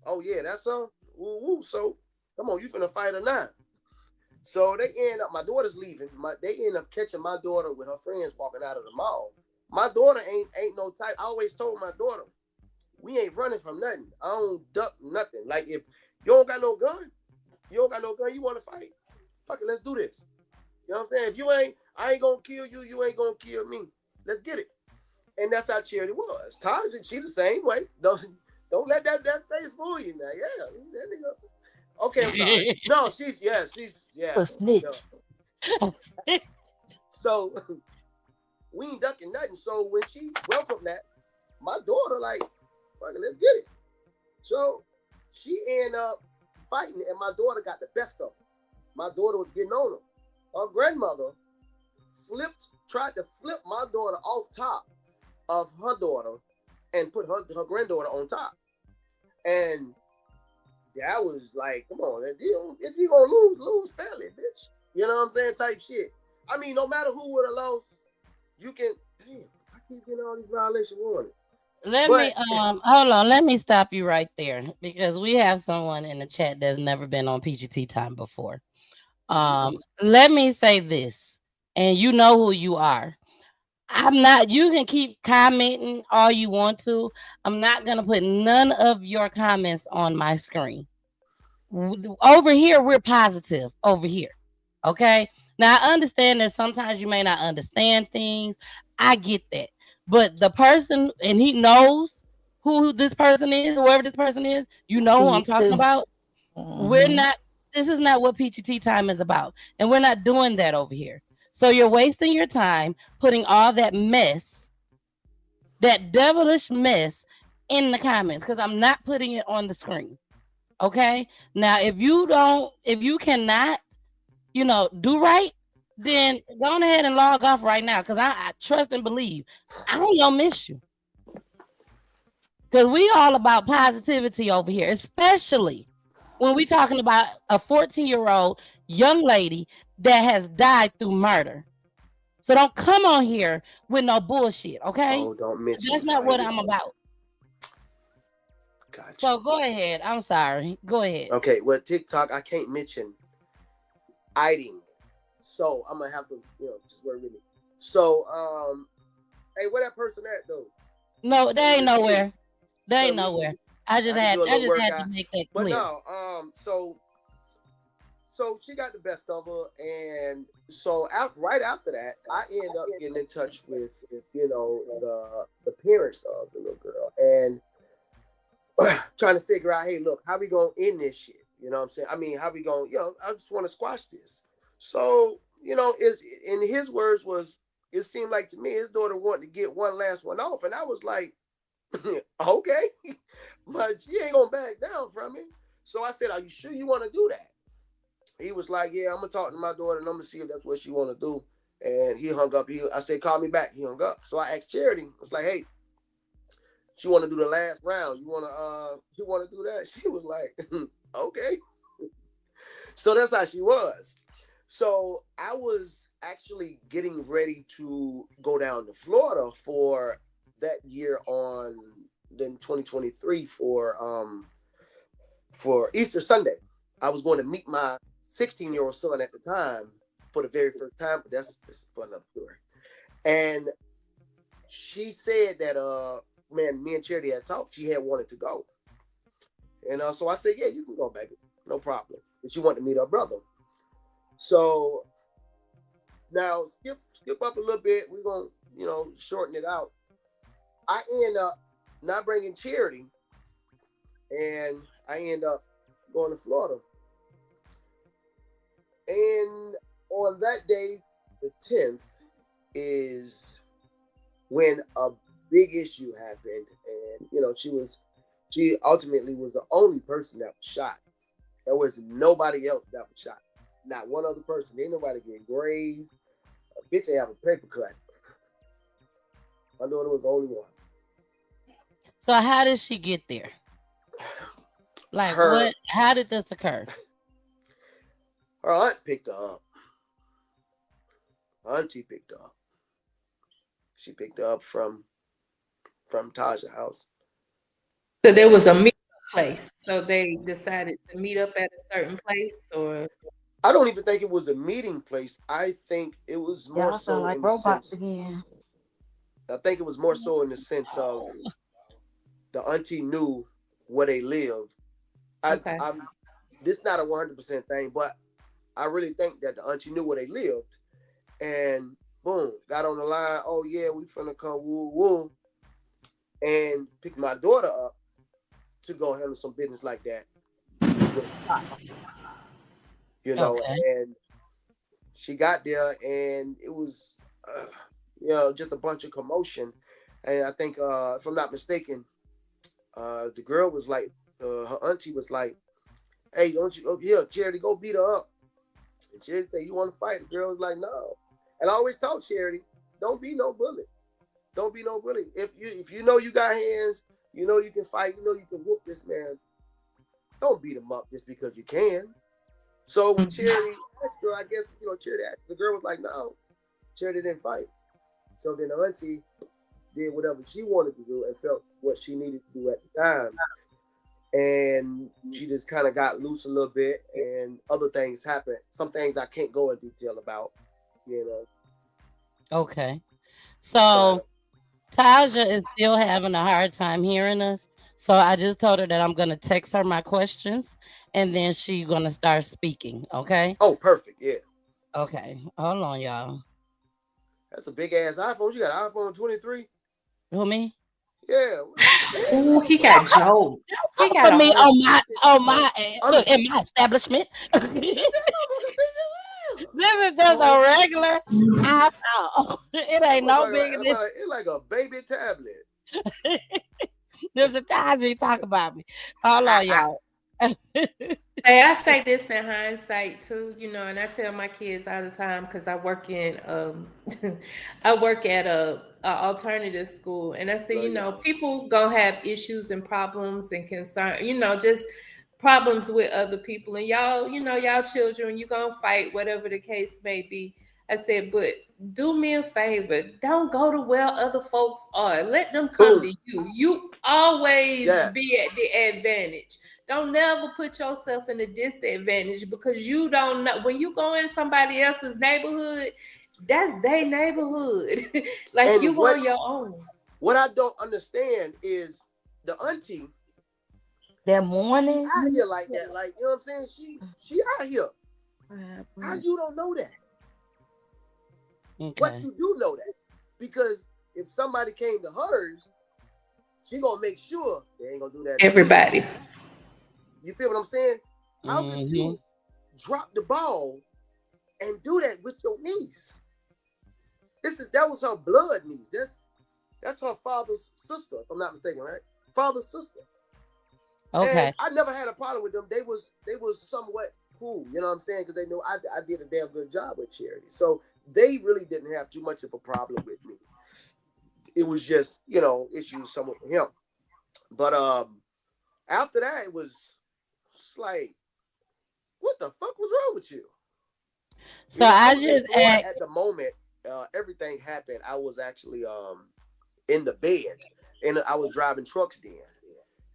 oh yeah, that's her. Woo, so come on, you finna fight her now. So they end up, my daughter's leaving. They end up catching my daughter with her friends walking out of the mall. My daughter ain't no type. I always told my daughter, we ain't running from nothing. I don't duck nothing. Like if you don't got no gun, you want to fight. Fuck it, let's do this. You know what I'm saying? If I ain't gonna kill you, you ain't gonna kill me. Let's get it. And that's how Charity was. TAJA, she the same way. Don't let that face fool you now. Yeah, that nigga. Okay, I'm sorry. No, she's a snitch. No. So we ain't ducking nothing. So when she welcomed that, my daughter like, fuck it, let's get it. So she ended up fighting, and my daughter got the best of her. My daughter was getting on her. Her grandmother tried to flip my daughter off top of her daughter and put her granddaughter on top. And that was like, come on, if you gonna lose fairly, bitch. You know what I'm saying? Type shit. I mean, no matter who would have lost, you can. Damn, I keep getting all these violation warnings. Let But me hold on. Let me stop you right there because we have someone in the chat that's never been on PGT time before. Let me say this, and you know who you are. I'm not. You can keep commenting all you want to. I'm not gonna put none of your comments on my screen. Over here, we're positive. Over here, okay. Now I understand that sometimes you may not understand things. I get that, but the person, and he knows who this person is, whoever this person is. You know who I'm Me talking too. about. We're Hmm. not. This is not what PGT time is about, and we're not doing that over here. So you're wasting your time putting all that mess, that devilish mess, in the comments because I'm not putting it on the screen. Okay. Now, if you cannot, do right, then go on ahead and log off right now because I trust and believe I ain't gonna miss you because we all about positivity over here, especially when we talking about a 14-year-old young lady that has died through murder. So don't come on here with no bullshit, okay? oh, don't mention That's the not what fighting. I'm about. Gotcha. So go ahead. I'm sorry. Go ahead. Okay, well, TikTok, I can't mention hiding. So I'm gonna have to, just work with it. So, hey, where that person at though? No, they ain't nowhere. They ain't So nowhere. I just I can had do a I little just had to workout. make that But clear. no, so she got the best of her, and so right after that, I end up getting in touch with the parents of the little girl and trying to figure out, hey, look, how we gonna end this shit? You know what I'm saying? I mean, how we gonna, I just want to squash this. So, is in his words was, it seemed like to me his daughter wanted to get one last one off, and I was like, okay, but she ain't gonna back down from it. So I said, are you sure you want to do that? He was like, yeah, I'm gonna talk to my daughter and I'm gonna see if that's what she want to do. And he hung up. I said, call me back. He hung up. So I asked Charity. I was like, hey, she want to do the last round. You want to do that? She was like, okay. So that's how she was. So I was actually getting ready to go down to Florida for that year on then 2023 for Easter Sunday. I was going to meet my 16-year-old son at the time for the very first time, but that's for another story. And she said that man, me and Charity had talked. She had wanted to go, and so I said, yeah, you can go, baby, no problem. And she wanted to meet her brother. So now skip up a little bit. We're gonna shorten it out. I end up not bringing Charity, and I end up going to Florida. And on that day, the 10th, is when a big issue happened, and she ultimately was the only person that was shot. There was nobody else that was shot. Not one other person. Ain't nobody get grazed. A bitch ain't have a paper cut. My daughter was the only one. So how did she get there? Like what? How did this occur? Her aunt picked her up. Her auntie picked her up. She picked her up from TAJA house. So there was a meeting place. So they decided to meet up at a certain place, or I don't even think it was a meeting place. I think it was more Y'all sound so like in the robots sense. again. I think it was more so in the sense of the auntie knew where they lived. okay. This is not a 100% thing, but I really think that the auntie knew where they lived, and boom, got on the line. Oh yeah, we finna come woo woo, and picked my daughter up to go handle some business like that. Okay. And she got there, and it was, just a bunch of commotion. And I think, if I'm not mistaken, the girl was like, her auntie was like, hey, don't you, here, Charity, go beat her up. And Charity said, you want to fight? The girl was like, no. And I always told Charity, don't be no bully. Don't be no bully. If you know you got hands, you know you can fight, you know you can whoop this man. don't beat them up just because you can. So when Charity asked her, I guess, Charity asked, the girl was like, no, Charity didn't fight. So then the auntie did whatever she wanted to do and felt what she needed to do at the time. And she just kind of got loose a little bit, and other things happened. Some things I can't go in detail about, Okay. So Taja is still having a hard time hearing us. So I just told her that I'm gonna text her my questions, and then she's gonna start speaking. Okay. Oh, perfect. Yeah. Okay. Hold on, y'all. That's a big ass iPhone. You got an iPhone 23? Who, me? Yeah. Ooh, he got Joe. He got For me on my look I'm- in my establishment. This is just a regular iPhone. It ain't no bigger than It's like a baby tablet. there's a time you talk about me. Hold on, y'all. Hey, I say this in hindsight too, and I tell my kids all the time because I work in I work at a alternative school, and I say, people gonna have issues and problems and concern, just problems with other people, and y'all, y'all children, you gonna fight, whatever the case may be. I said, but do me a favor, don't go to where other folks are. Let them come to you. You always be at the advantage. Don't never put yourself in a disadvantage because you don't know when you go in somebody else's neighborhood, that's their neighborhood. Like and you on your own. What I don't understand is the auntie that morning she out here like that. Like, you know what I'm saying? She out here. How you don't know that? Okay. But you do know that. Because if somebody came to hers, she gonna make sure they ain't gonna do that. Everybody. You feel what I'm saying? How could you drop the ball and do that with your niece? That was her blood niece. That's her father's sister, if I'm not mistaken, right? Father's sister. Okay. And I never had a problem with them. They was somewhat cool, you know what I'm saying? Because they know I did a damn good job with Charity. So they really didn't have too much of a problem with me. It was just, issues somewhat with him. But after that, it was like, what the fuck was wrong with you? So I just asked, at the moment everything happened. I was actually in the bed, and I was driving trucks then,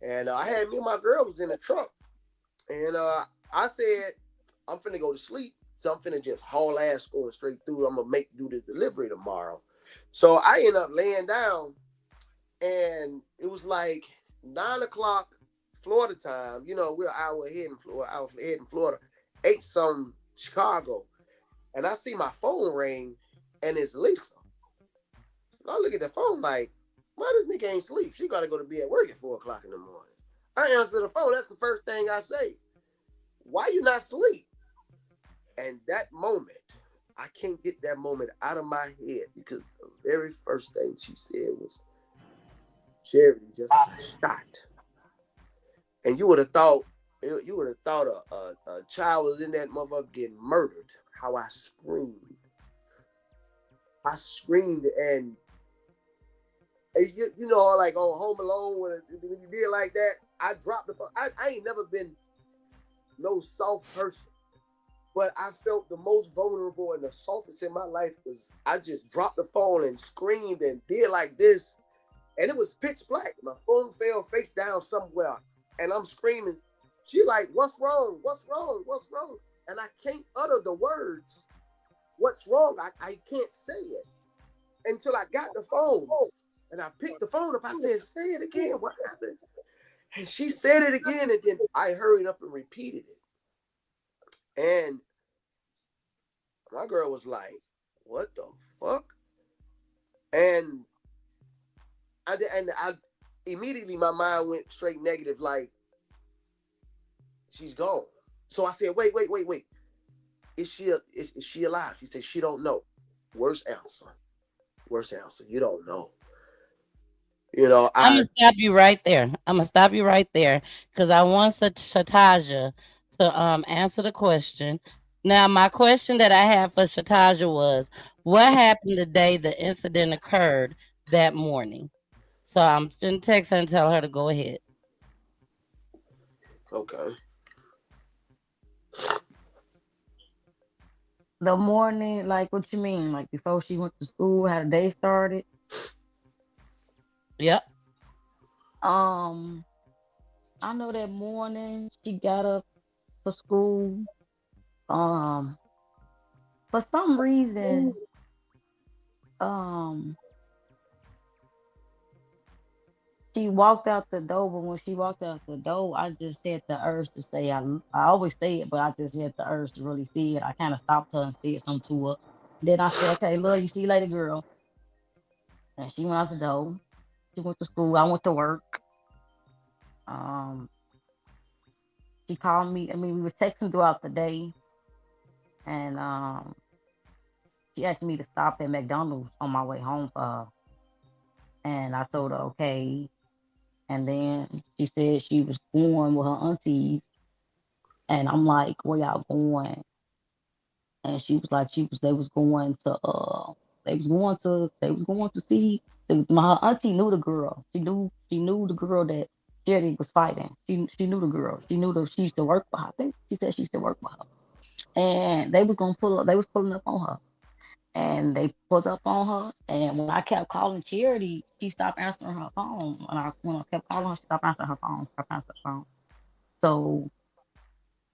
and I had me and my girl was in the truck, and I said, I'm finna go to sleep, so I'm finna just haul ass going straight through. I'm gonna do the delivery tomorrow. So I ended up laying down, and it was like 9:00 Florida time. We're an hour ahead in Florida, 8 some Chicago. And I see my phone ring, and it's Lisa. And I look at the phone like, why this nigga ain't sleep? She got to go to bed at work at 4:00 in the morning. I answer the phone. That's the first thing I say. Why you not sleep? And that moment, I can't get that moment out of my head because the very first thing she said was, Charity just shot. And you would have thought a child was in that motherfucker getting murdered. How I screamed. And like on Home Alone, when you did like that, I dropped the phone. I ain't never been no soft person, but I felt the most vulnerable and the softest in my life was I just dropped the phone and screamed and did like this, and it was pitch black. My phone fell face down somewhere, and I'm screaming. She like, what's wrong? What's wrong? What's wrong? And I can't utter the words, what's wrong? I can't say it until I got the phone. And I picked the phone up. I said, say it again. What happened? And she said it again. And then I hurried up and repeated it. And my girl was like, what the fuck? And I immediately, my mind went straight negative, like, she's gone. So I said, wait. Is she alive? She said, she don't know. Worst answer. You don't know. I'm gonna stop you right there. Because I want Shataja to answer the question. Now, my question that I have for Shataja was, what happened the day the incident occurred that morning? So I'm gonna text her and tell her to go ahead. Okay. The morning, like what you mean? Like before she went to school, how the day started? Yep. Um, I know that morning she got up for school. Um, for some reason, um, she walked out the door, but when she walked out the door, I just had the urge to say, I always say it, but I just had the urge to really see it. I kind of stopped her and said something to her. Then I said, okay, love you, see you later, girl. And she went out the door. She went to school. I went to work. Um, she called me. I mean, we was texting throughout the day, and she asked me to stop at McDonald's on my way home for her. And I told her, okay. And then she said she was going with her aunties. And I'm like, where y'all going? And she was like, they was going to see my auntie knew the girl. She knew the girl that Jerry was fighting. She knew the girl. She used to work with her. I think she said she used to work with her. And they was pulling up on her. And they pulled up on her. And when I kept calling Charity, she stopped answering her phone. When I kept calling her, she stopped answering her phone. Stopped answering her phone. So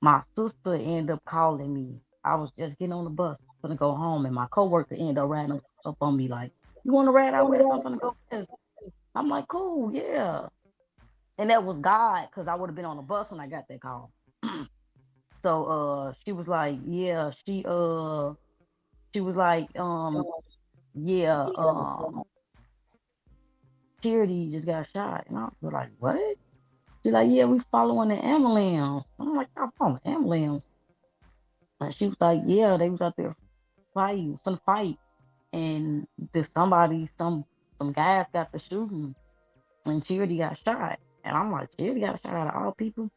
my sister ended up calling me. I was just getting on the bus, gonna go home, and my coworker ended up riding up on me like, "You want to ride out west? I'm gonna go west." I'm like, "Cool, yeah." And that was God, cause I would have been on the bus when I got that call. So she was like, "Yeah," she was like, "Yeah, Charity just got shot," and I was like, "What?" She's like, "Yeah, we following the ambulance." I'm like, "I following the ambulance?" And she was like, "Yeah, they was out there fighting, finna fight, and there's some guys got the shooting, and Charity got shot." And I'm like, "Charity got shot out of all people?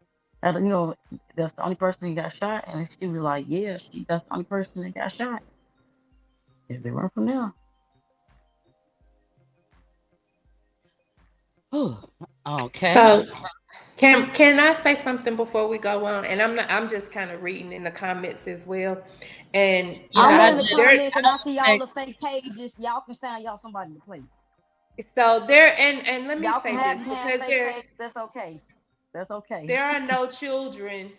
That's the only person that got shot." And she was like, "Yeah, that's the only person that got shot." If they weren't from there. Okay. So can I say something before we go on? And I'm just kind of reading in the comments as well. And I Yeah, I went in the just comments and I see all think the fake pages. Y'all can find y'all somebody to play. and let me Y'all can say have this, them have because fake pages. That's okay. That's okay. there are no children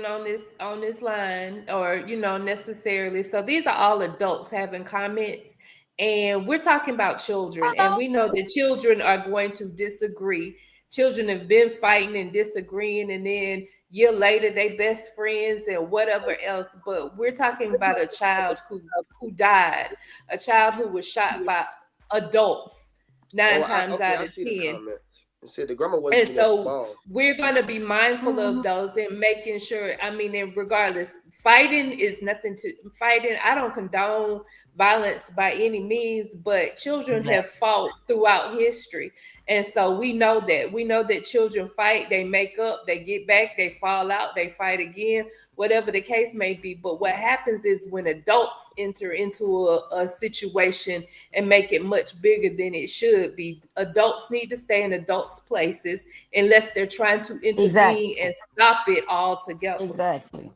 on this line, or necessarily. So these are all adults having comments, and we're talking about children, and Hello. we know that children are going to disagree. Children have been fighting and disagreeing, and then year later they best friends and whatever else. But we're talking about a child who died, a child who was shot by adults, nine Oh, times okay. out I of see the 10. comments. It said the grandma wasn't And even at the so ball. we're going to be mindful Mhm. of those and making sure. I mean, and regardless, fighting is nothing to fighting. I don't condone violence by any means, but children have exactly. fought throughout history. And so we know that children fight, they make up, they get back, they fall out, they fight again, whatever the case may be. But what happens is when adults enter into a situation and make it much bigger than it should be. Adults need to stay in adults' places unless they're trying to intervene Exactly. and stop it altogether. Exactly.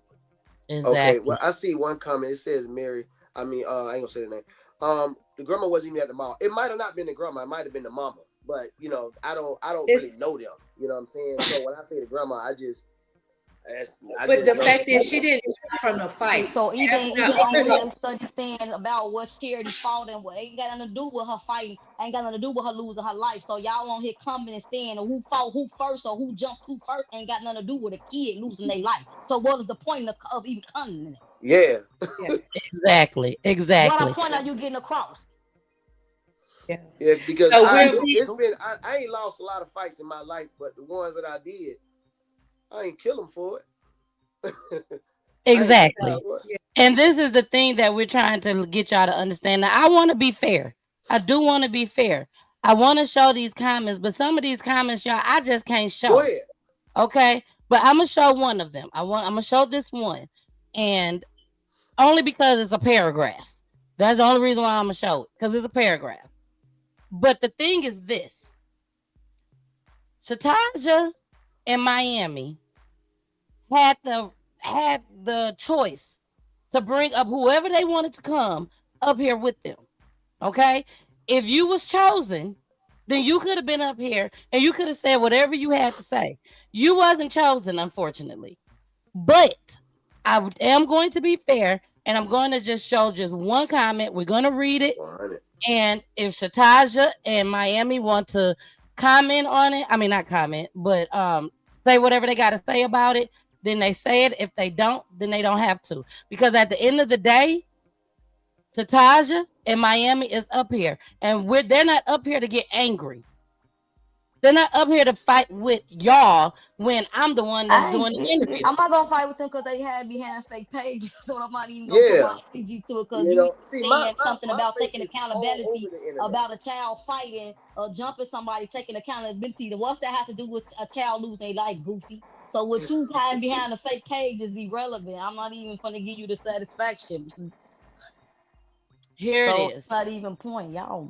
Okay, well, Exactly. I see one comment. It says Mary. I mean, I ain't gonna say the name. The grandma wasn't even at the mall. It might have not been the grandma. It might have been the mama. But I don't really It's know them. You know what I'm saying? So when I say the grandma, I but just the know. fact is she didn't die from a fight. So That's even not on the study saying about what Charity fought and what ain't got nothing to do with her fighting, ain't got nothing to do with her losing her life. So y'all on here coming and saying who fought who first or who jumped who first ain't got nothing to do with a kid losing their life. So what is the point of even coming in it? Yeah, yeah, Exactly. What Exactly. point are you getting across? yeah. yeah. Because So we're it's been I ain't lost a lot of fights in my life, but the ones that I did, I ain't kill them for it. I ain't kill them Exactly. so for it. yeah. And this is the thing that we're trying to get y'all to understand. Now, I want to be fair. I do want to be fair. I want to show these comments, but some of these comments, y'all, I just can't Go show. ahead. Okay. But I'm gonna show one of them. I'm gonna show this one. And only because it's a paragraph. That's the only reason why I'm gonna show it. Because it's a paragraph. But the thing is this. Shataja in Miami had the choice to bring up whoever they wanted to come up here with them. Okay? If you was chosen, then you could have been up here and you could have said whatever you had to say. You wasn't chosen, unfortunately. But I am going to be fair and I'm going to just show just one comment. We're going to read it. 100. And if Shataja and Miami want to comment on it, I mean not comment, but say whatever they got to say about it, then they say it. If they don't, then they don't have to. Because at the end of the day, Shataja and Miami is up here, and they're not up here to get angry. They're not up here to fight with y'all when I'm the one that's doing the interview. I'm not gonna fight with them because they had behind fake pages, so I'm not even gonna put my energy to it because you saying something about taking accountability about a child fighting or jumping somebody, taking accountability. Then what's that have to do with a child losing their life, Goofy? So what you hiding behind a fake page is irrelevant. I'm not even gonna give you the satisfaction. Here so it is. It's not even point, y'all.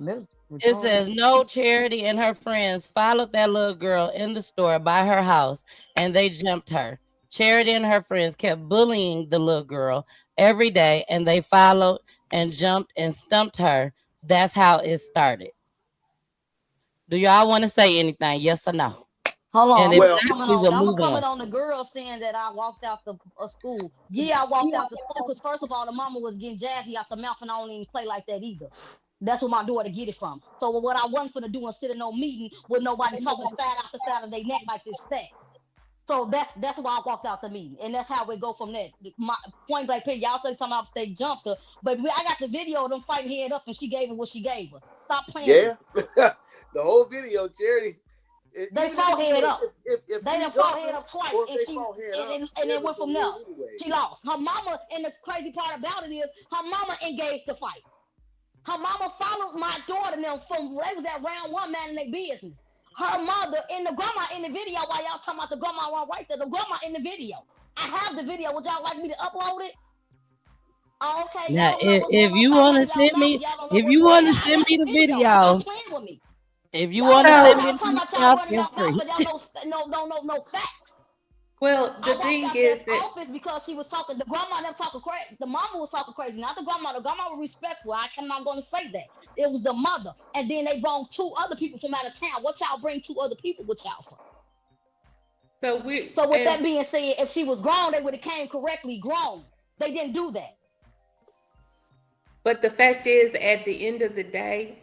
It says no, Charity and her friends followed that little girl in the store by her house and they jumped her. Charity and her friends kept bullying the little girl every day and they followed and jumped and stumped her. That's how it started. Do y'all want to say anything? Yes or no? Hold on, And I'm gonna comment on the girl saying that I walked out the school. Yeah, I walked out the school because first of all, the mama was getting jazzy out the mouth, and I don't even play like that either. That's where my daughter get it from. So what I wasn't finna do and sit in no meeting with nobody talking side out the side of their neck like this set. So that's why I walked out the meeting, and that's how we go from there. My point blank period. Y'all say talking about they jumped her, but I got the video of them fighting head up, and she gave her what she gave her. Stop playing. Yeah, the whole video, Charity. They fought head up. They done fought head up twice, and then went from there. Anyway. She lost. Her mama, and the crazy part about it is, her mama engaged the fight. Her mama followed my daughter and them from they was at round one, man, in their business. Her mother and the grandma in the video. While y'all talking about the grandma one right there, the grandma in the video. I have the video. Would y'all like me to upload it? Oh, okay. Now, if you want to send me, the video, stop playing with me. If you want to send me the video, no facts. Well, the thing is that office because she was talking, the grandma and them talking crazy. The mama was talking crazy, not the grandma. The grandma was respectful. I'm not going to say that. It was the mother, and then they brought two other people from out of town. What y'all bring two other people with y'all for? So with that being said, if she was grown, they would have came correctly grown. They didn't do that. But the fact is, at the end of the day,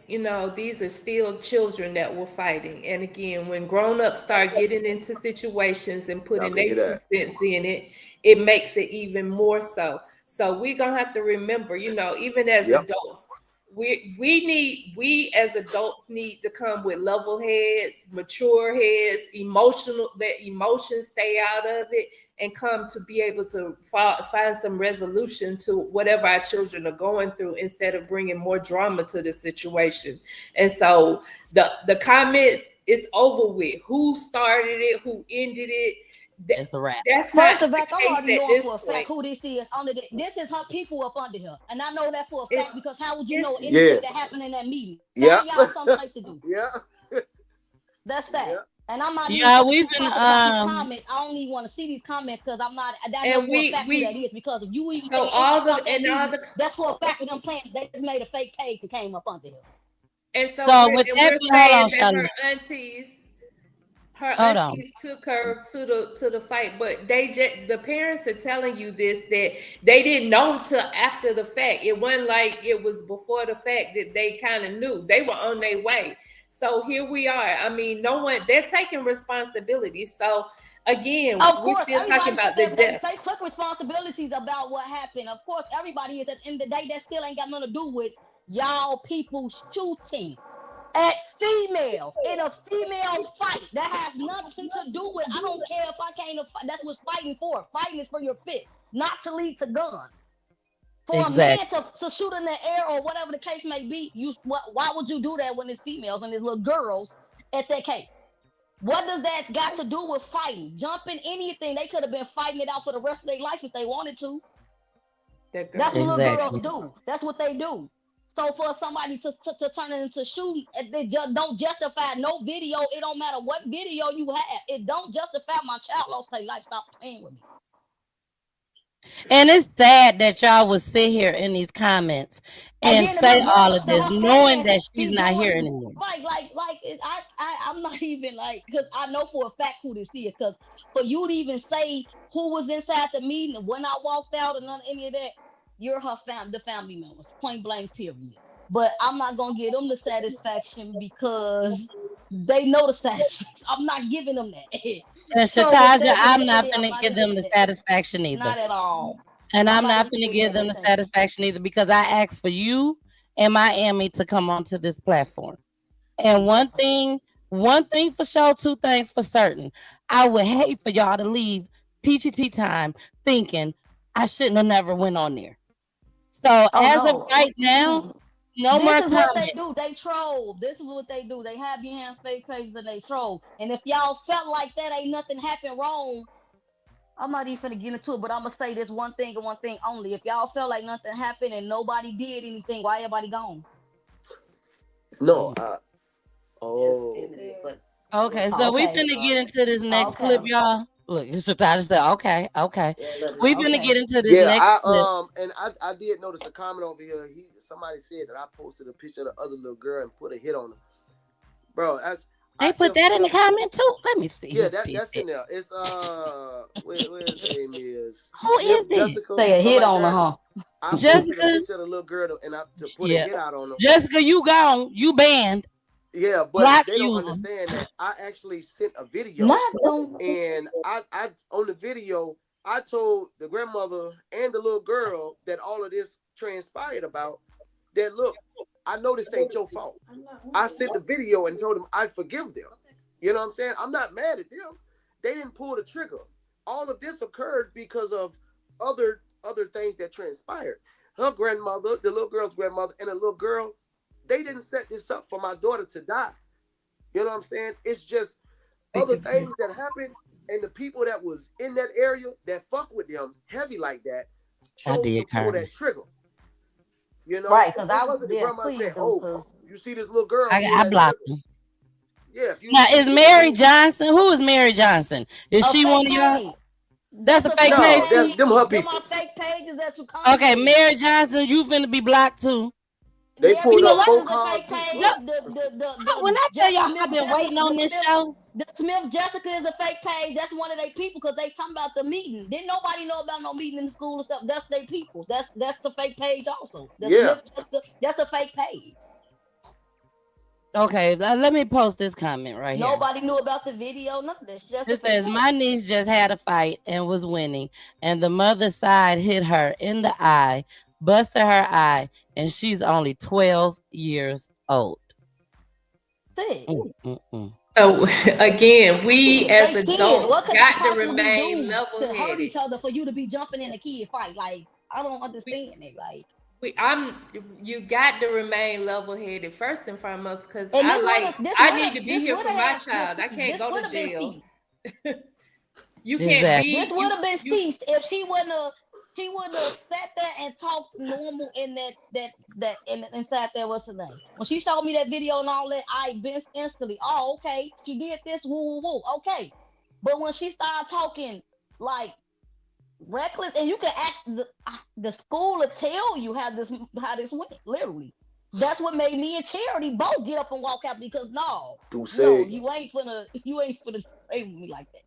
these are still children that were fighting. And again, when grown-ups start getting into situations and putting their 2 cents in it, it makes it even more so. So we're going to have to remember, even as adults, we as adults need to come with level heads, mature heads, that emotions stay out of it, and come to be able to find some resolution to whatever our children are going through instead of bringing more drama to the situation. And so the comments is over with. Who started it? Who ended it? That's a wrap. That's first of all, I'm already knowing for a fact who this is. This is her people up under her, and I know that for a fact because how would you know anything that happened in that meeting? Yeah, y'all something to do. Yeah, that's that. Yeah. And I'm not. Yeah, we've been. Comments. I don't even want to see these comments because I'm not. That knows for a fact who that is because if you even that's for a fact of them playing. They just made a fake page and came up under her. And so with that, her aunties took her to the fight, but the parents are telling you this that they didn't know till after the fact. It wasn't like it was before the fact that they kind of knew. They were on their way. So here we are. I mean, they're taking responsibility. So again, we're still talking about the death. They took responsibilities about what happened. Of course, everybody is. At the end of the day, that still ain't got nothing to do with y'all people shooting at females in a female fight. That has nothing to do with. I don't care if I can't. That's what fighting for. Fighting is for your fist, not to lead to gun. For a man to shoot in the air or whatever the case may be, why would you do that when it's females and there's little girls at that case? What does that got to do with fighting? Jumping, anything. They could have been fighting it out for the rest of their life if they wanted to. That's what little girls do. That's what they do. So for somebody to turn it into shooting, they just don't justify no video. It don't matter what video you have. It don't justify my child lost their life. Stop playing with me. And it's sad that y'all would sit here in these comments and then my say all of this, her knowing friends that she's be not here doing anymore. I'm not even like, because I know for a fact who this is. Because for you to even say who was inside the meeting and when I walked out and none any of that, you're the family members, point blank, period. But I'm not gonna give them the satisfaction because they know the satisfaction. I'm not giving them that. And So with Shataja, that I'm being not said, I'm gonna not give even them giving the that. satisfaction either. Not at all. And I'm not not even gonna giving give them the anything. satisfaction either, because I asked for you and Miami to come onto this platform. And one thing for sure, two things for certain. I would hate for y'all to leave PGT time thinking I shouldn't have never went on there. So as of right now, no This more is what they comment. do. They troll. This is what they do. They have behind fake pages and they troll. And if y'all felt like that ain't nothing happened wrong, I'm not even gonna get into it, but I'm gonna say this one thing and one thing only. If y'all felt like nothing happened and nobody did anything, why everybody gone? No, Okay, so we finna get into this next clip, y'all. Look, Shataja said, okay. We finna get into this next clip. And I did notice a comment over here. Somebody said that I posted a picture of the other little girl and put a hit on her. Bro, They put that in the comment too. Let me see. Yeah, that's in there. It's where his name is. Who is it? Jessica. Say a hit on her, huh? I posted a picture of the little girl and to put a hit out on her. Jessica, you gone. You banned. Yeah, but they don't understand that I actually sent a video, and I on the video I told the grandmother and the little girl that all of this transpired about. That look, I know this ain't your fault. I sent the video and told them I forgive them. You know what I'm saying? I'm not mad at them. They didn't pull the trigger. All of this occurred because of other things that transpired. Her grandmother, the little girl's grandmother, and the little girl, they didn't set this up for my daughter to die. You know what I'm saying? It's just other things that happened, and the people that was in that area that fuck with them heavy like that chose to pull that trigger. You know, right? Because I wasn't the grandma said, "Oh, you see this little girl?" I blocked him. Yeah. Now is Mary Johnson? Who is Mary Johnson? Is she one of y'all? That's a fake page. That's them her people. Fake pages that you okay, Mary Johnson, you finna be blocked too. They pulled up phone calls. When I tell y'all I've been waiting on this show. The Smith Jessica is a fake page. That's one of their people because they talking about the meeting. Didn't nobody know about no meeting in the school and stuff. That's their people. That's the fake page also. Smith Jessica, that's a fake page. Okay, let me post this comment right here. Nobody knew about the video. Nothing. It says, my niece just had a fight and was winning, and the mother's side hit her in the eye, busted her eye, and she's only 12 years old. So again, we as adults got to remain level-headed. To hurt each other for you to be jumping in a kid fight. Like, I don't understand it. Like, you got to remain level-headed first and foremost, because I need to be here for my child. I can't go to jail. You can't be. This would have been ceased if she wouldn't have. She wouldn't have sat there and talked normal in inside there. What's her name? When she showed me that video and all that, I been instantly. Oh, okay. She did this. Woo, woo, woo. Okay. But when she started talking like reckless, and you can ask the school to tell you how this went. Literally, that's what made me and Charity both get up and walk out because no, you ain't finna play with me like that.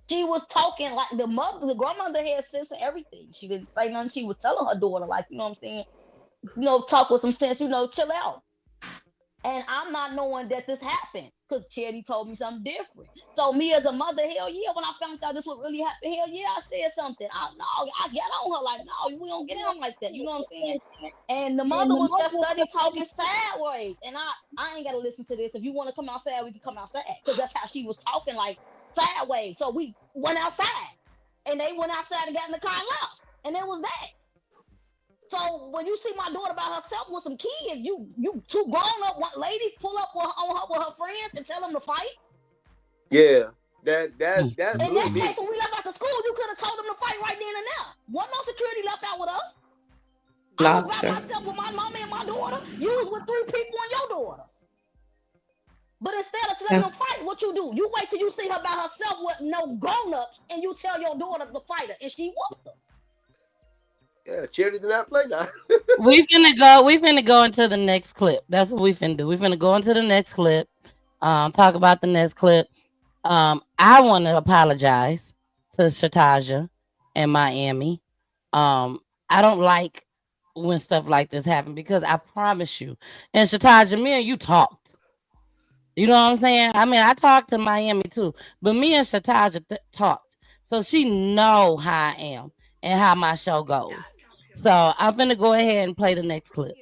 She was talking like the grandmother had sense and everything. She didn't say nothing. She was telling her daughter, like, you know what I'm saying? Talk with some sense, chill out. And I'm not knowing that this happened because Charity told me something different. So me as a mother, hell yeah, when I found out this would really happen, hell yeah, I said something. I got on her like, no, we don't get on like that. You know what I'm saying? And the mother was just study talking sideways. And I ain't got to listen to this. If you want to come outside, we can come outside. Because that's how she was talking, like, sideways. So we went outside and they went outside and got in the car and left, and it was that. So when you see my daughter by herself with some kids, you two grown-up ladies pull up on her with her friends and tell them to fight. Yeah, that in that case, when we left out the school, you could have told them to fight right then and there. Wasn't no security left out with us. I was Lost by her. myself with my mama and my daughter. You was with 3 people and your daughter. But instead of letting Yeah. them fight, what you do? You wait till you see her by herself with no grown-ups, and you tell your daughter to fight her, and she whooped her. Yeah, Charity did not play now. We finna go into the next clip. That's what we finna do. We finna go into the next clip. Talk about the next clip. I want to apologize to TAJA and Miami. I don't like when stuff like this happen because I promise you, and TAJA, me and you talked. You know what I'm saying? I mean, I talked to Miami too, but me and TAJA talked, so she know how I am and how my show goes. So I'm finna go ahead and play the next clip.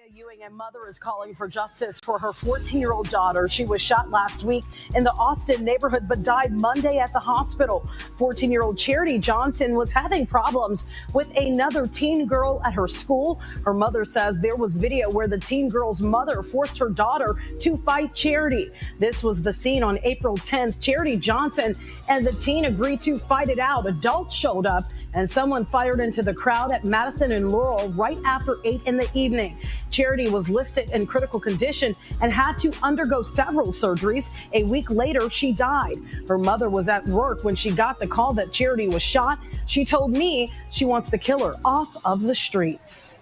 A mother is calling for justice for her 14-year-old daughter. She was shot last week in the Austin neighborhood but died Monday at the hospital. 14-year-old Charity Johnson was having problems with another teen girl at her school. Her mother says there was video where the teen girl's mother forced her daughter to fight Charity. This was the scene on April 10th. Charity Johnson and the teen agreed to fight it out. Adults showed up and someone fired into the crowd at Madison and Laurel right after 8 in the evening. Charity was listed in critical condition and had to undergo several surgeries. A week later, she died. Her mother was at work when she got the call that Charity was shot. She told me she wants the killer off of the streets.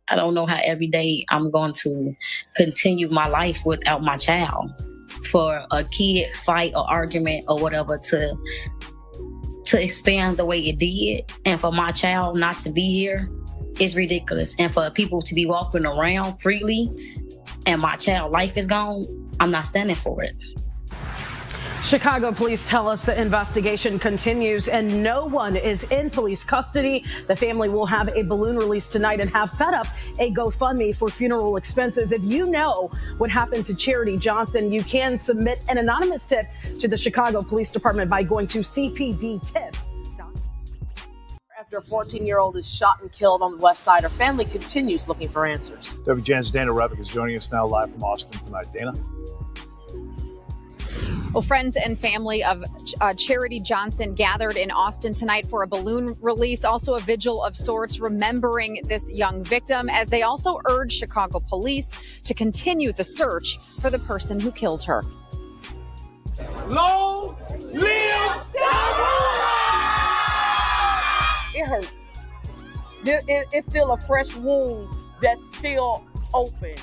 I don't know how every day I'm going to continue my life without my child. For a kid fight or argument or whatever to expand the way it did, and for my child not to be here, it's ridiculous. And for people to be walking around freely and my child life is gone, I'm not standing for it. Chicago police tell us the investigation continues and no one is in police custody. The family will have a balloon release tonight and have set up a GoFundMe for funeral expenses. If you know what happened to Charity Johnson, you can submit an anonymous tip to the Chicago Police Department by going to CPD-TIP. After a 14-year-old is shot and killed on the west side, her family continues looking for answers. WGN's Dana Revick is joining us now live from Austin tonight. Dana? Well, friends and family of Charity Johnson gathered in Austin tonight for a balloon release, also a vigil of sorts, remembering this young victim, as they also urge Chicago police to continue the search for the person who killed her. Long live it hurt. It's still a fresh wound that's still open.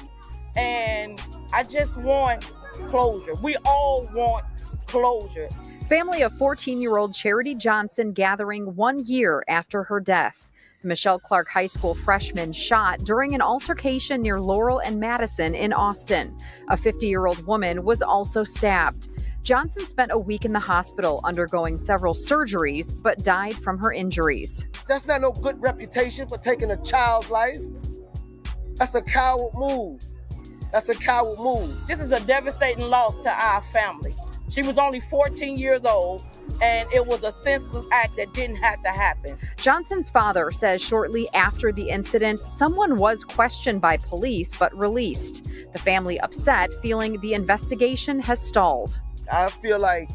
And I just want closure. We all want closure. Family of 14-year-old Charity Johnson gathering 1 year after her death. Michelle Clark High School freshman shot during an altercation near Laurel and Madison in Austin. A 50-year-old woman was also stabbed. Johnson spent a week in the hospital undergoing several surgeries, but died from her injuries. That's not no good reputation for taking a child's life. That's a coward move. That's a coward move. This is a devastating loss to our family. She was only 14 years old, and it was a senseless act that didn't have to happen. Johnson's father says shortly after the incident, someone was questioned by police but released. The family upset, feeling the investigation has stalled. I feel like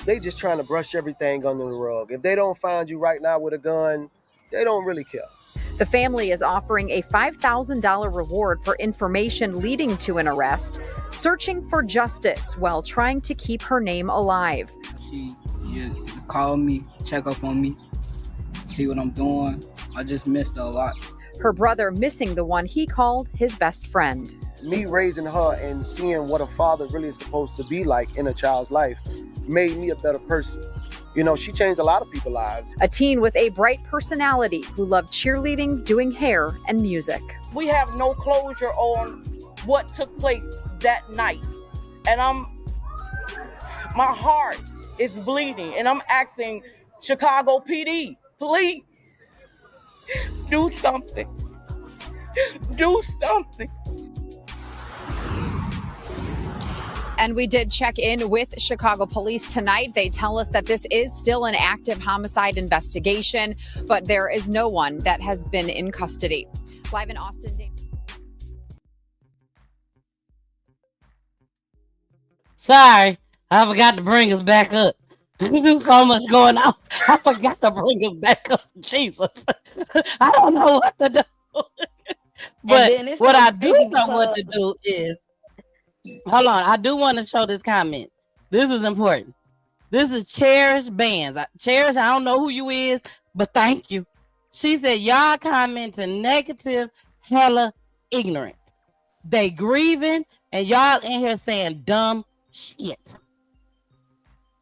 they just trying to brush everything under the rug. If they don't find you right now with a gun, they don't really care. The family is offering a $5,000 reward for information leading to an arrest, searching for justice while trying to keep her name alive. She just called me, check up on me, see what I'm doing. I just missed her a lot. Her brother missing the one he called his best friend. Me raising her and seeing what a father really is supposed to be like in a child's life made me a better person. You know, she changed a lot of people's lives. A teen with a bright personality who loved cheerleading, doing hair, and music. We have no closure on what took place that night. And my heart is bleeding. And I'm asking Chicago PD, please, do something. Do something. And we did check in with Chicago police tonight. They tell us that this is still an active homicide investigation, but there is no one that has been in custody. Live in Austin. Sorry, I forgot to bring us back up. There's so much going on. I forgot to bring us back up. Jesus. I don't know what to do. But then it's what so I do crazy know what because to do is, hold on, I do want to show this comment. This is important. This is Cherish Bands. Cherish, I don't know who you is, but thank you. She said, y'all commenting negative, hella ignorant. They grieving, and y'all in here saying dumb shit.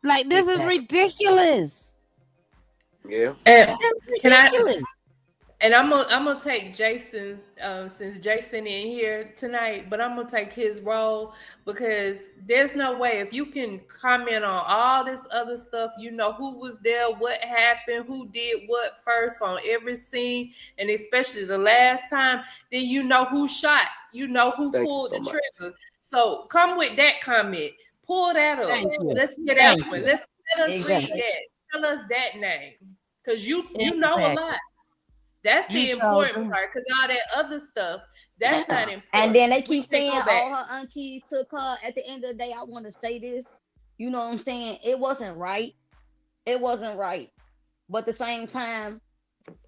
Like, this is ridiculous. Yeah. It's Can I? ridiculous. And I'm gonna take Jason's since Jason in here tonight, but I'm gonna take his role because there's no way if you can comment on all this other stuff, you know who was there, what happened, who did what first on every scene, and especially the last time, then you know who shot, you know who pulled the trigger. So come with that comment, pull that up. Let's hear that one. Let us read that. Tell us that name, because you know a lot. That's the important part, because all that other stuff, that's not important. And then they keep saying all her aunties took her. At the end of the day, I want to say this. You know what I'm saying? It wasn't right. It wasn't right. But at the same time,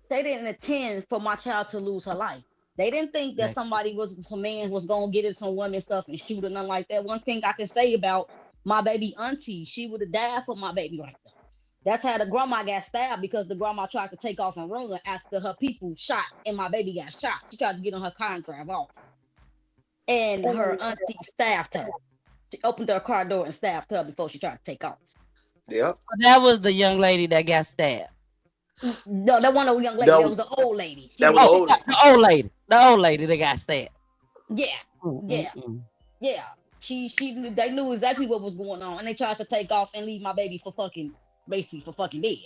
they didn't intend for my child to lose her life. They didn't think that some man was gonna get in some women stuff and shoot or nothing like that. One thing I can say about my baby auntie, she would have died for my baby right there. That's how the grandma got stabbed, because the grandma tried to take off and run after her people shot and my baby got shot. She tried to get on her car and drive off. And her auntie stabbed her. She opened her car door and stabbed her before she tried to take off. Yep. That was the young lady that got stabbed. No, that wasn't a young lady. That was the old lady. The old lady. The old lady that got stabbed. Yeah. Yeah. Yeah. They knew exactly what was going on, and they tried to take off and leave my baby for fucking dead.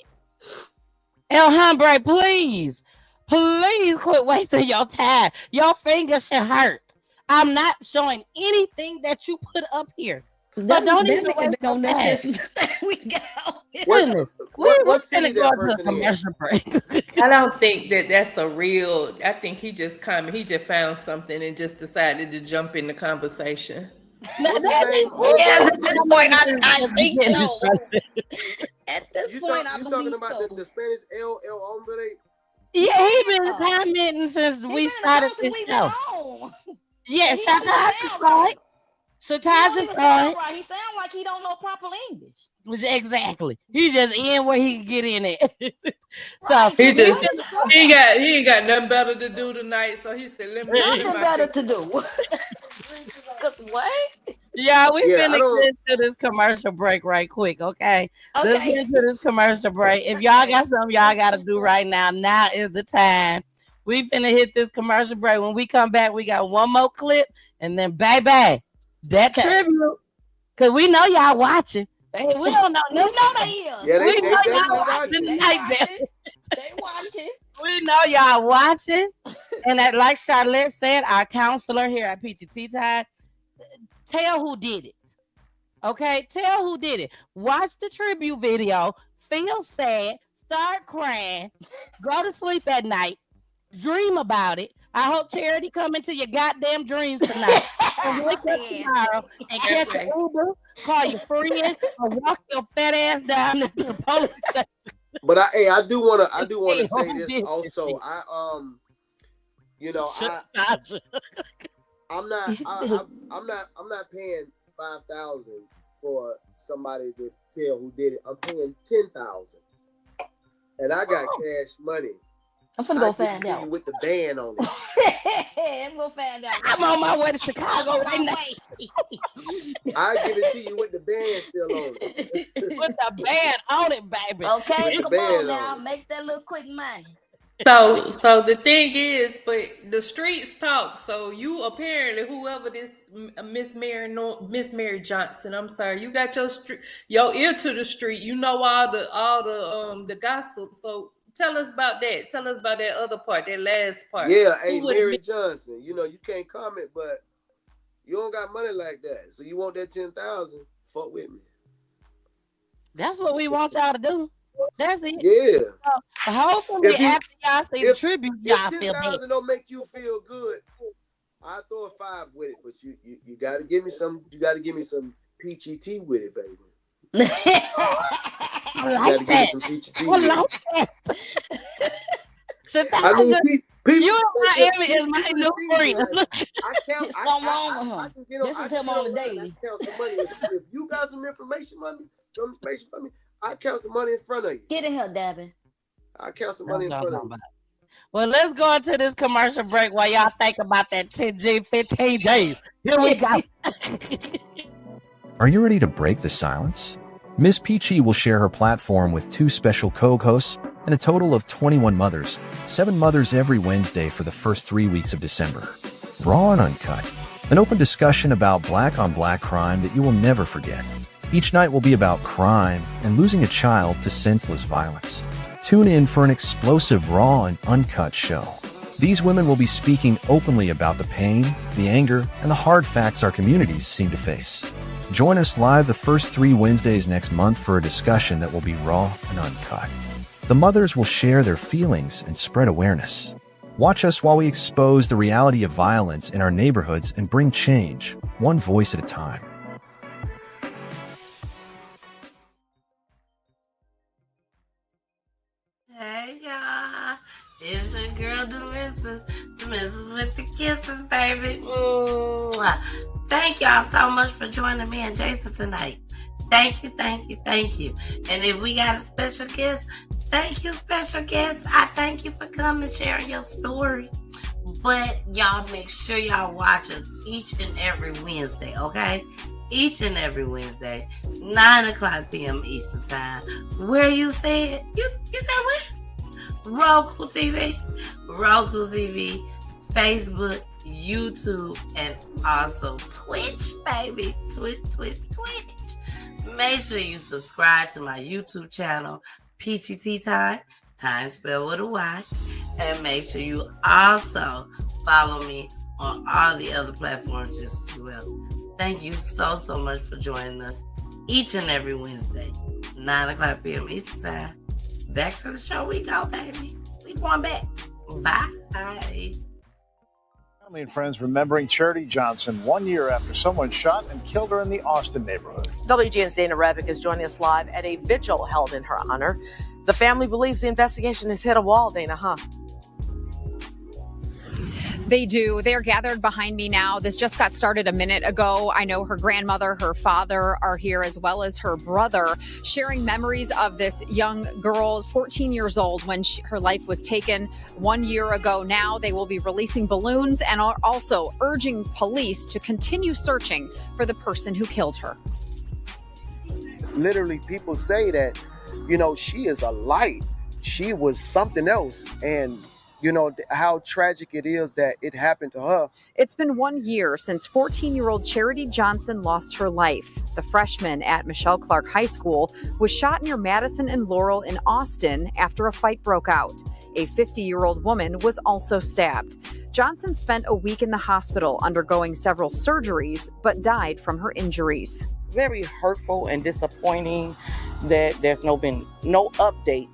El Hombre, please quit wasting your time. Your fingers should hurt. I'm not showing anything that you put up here. So don't even waste your time. What city that person commercial break. I don't think that's a real. I think he just found something and just decided to jump in the conversation. What's his name? At this point, I think so. At this point, I believe talking about the Spanish El Hombre? Yeah, he been commenting since we started this show. Yeah, Shataja's right. Shataja's right. He sounds like he don't know proper English. Exactly. He just in where he can get in it. So he ain't got nothing better to do tonight. So he said, "Let me nothing better to do." Cause what? Yeah, we finna get into this commercial break right quick, okay? Let's get into this commercial break. If y'all got something y'all gotta do right now, now is the time. We finna hit this commercial break. When we come back, we got one more clip, and then that tribute. Cause we know y'all watching. Hey, we don't know. We know they is. Yeah, we know y'all watching tonight. They watching. We know y'all watching. And like Charlotte said, our counselor here at PGT Time, tell who did it. Okay? Tell who did it. Watch the tribute video. Feel sad. Start crying. Go to sleep at night. Dream about it. I hope Charity come into your goddamn dreams tonight. And wake up tomorrow and catch an Uber, call your friend, or walk your fat ass down to the police station. But I do wanna say this also. I'm not paying $5,000 for somebody to tell who did it. I'm paying $10,000, and I got cash money. I'm gonna go find out. You with the band on it. I'm gonna find out. I'm on my way to Chicago right now. I give it to you with the band still on it. With the band on it, baby. Okay, come on now, make that little quick money. So the thing is, but the streets talk. So you apparently, whoever this Miss Mary Johnson, I'm sorry, you got your ear to the street. You know all the gossip. So tell us about that. Tell us about that other part, that last part. Yeah, hey, Mary Johnson. You know you can't comment, but you don't got money like that. So you want that $10,000? Fuck with me. That's what we want y'all to do. That's it. Yeah. So hopefully after y'all see the tribute, y'all feel better. $10,000 don't make you feel good, I throw a 5 with it, but you gotta give me some. You gotta give me some peachy tea with it, baby. I like that. I mean, People You say, and Miami is my people new see me friend. like I count. It's something wrong with I him. can get on. This I is can him get on the online. I daily. can count some money. If you got some information for me, I count some money in front of you. Get in here, Dabby. I count some That's money in what I'm front of talking you. about. Well, let's go into this commercial break while y'all think about that 10G, 15 days. Here we go. Are you ready to break the silence? Miss Peachy will share her platform with 2 special co-hosts and a total of 21 mothers, 7 mothers every Wednesday for the first 3 weeks of December. Raw and uncut, an open discussion about black-on-black crime that you will never forget. Each night will be about crime and losing a child to senseless violence. Tune in for an explosive, raw, and uncut show. These women will be speaking openly about the pain, the anger, and the hard facts our communities seem to face. Join us live the first 3 Wednesdays next month for a discussion that will be raw and uncut. The mothers will share their feelings and spread awareness. Watch us while we expose the reality of violence in our neighborhoods and bring change, one voice at a time. Hey y'all, it's your girl, the missus with the kisses, baby. Mwah. Thank y'all so much for joining me and Jason tonight. Thank you, thank you, thank you. And if we got a special guest, thank you, special guest. I thank you for coming, sharing your story. But y'all make sure y'all watch us each and every Wednesday, okay? Each and every Wednesday, 9 o'clock p.m. Eastern Time. Where you said? You said where? Roku TV, Facebook, YouTube, and also Twitch, baby. Twitch. Make sure you subscribe to my YouTube channel, Peachy Tea Time spelled with a Y. And make sure you also follow me on all the other platforms just as well. Thank you so much for joining us each and every Wednesday, 9 o'clock p.m. Eastern Time. Back to the show we go, baby. We going back. Bye. Family and friends remembering Charity Johnson 1 year after someone shot and killed her in the Austin neighborhood. WGN's Dana Revick is joining us live at a vigil held in her honor. The family believes the investigation has hit a wall, Dana, huh? They do. They're gathered behind me now. This just got started a minute ago. I know her grandmother, her father are here, as well as her brother, sharing memories of this young girl, 14 years old, when her life was taken 1 year ago. Now they will be releasing balloons and are also urging police to continue searching for the person who killed her. Literally, people say that, she is a light. She was something else. And how tragic it is that it happened to her. It's been 1 year since 14-year-old Charity Johnson lost her life. The freshman at Michelle Clark High School was shot near Madison and Laurel in Austin after a fight broke out. A 50-year-old woman was also stabbed. Johnson spent a week in the hospital undergoing several surgeries, but died from her injuries. Very hurtful and disappointing that there's been no update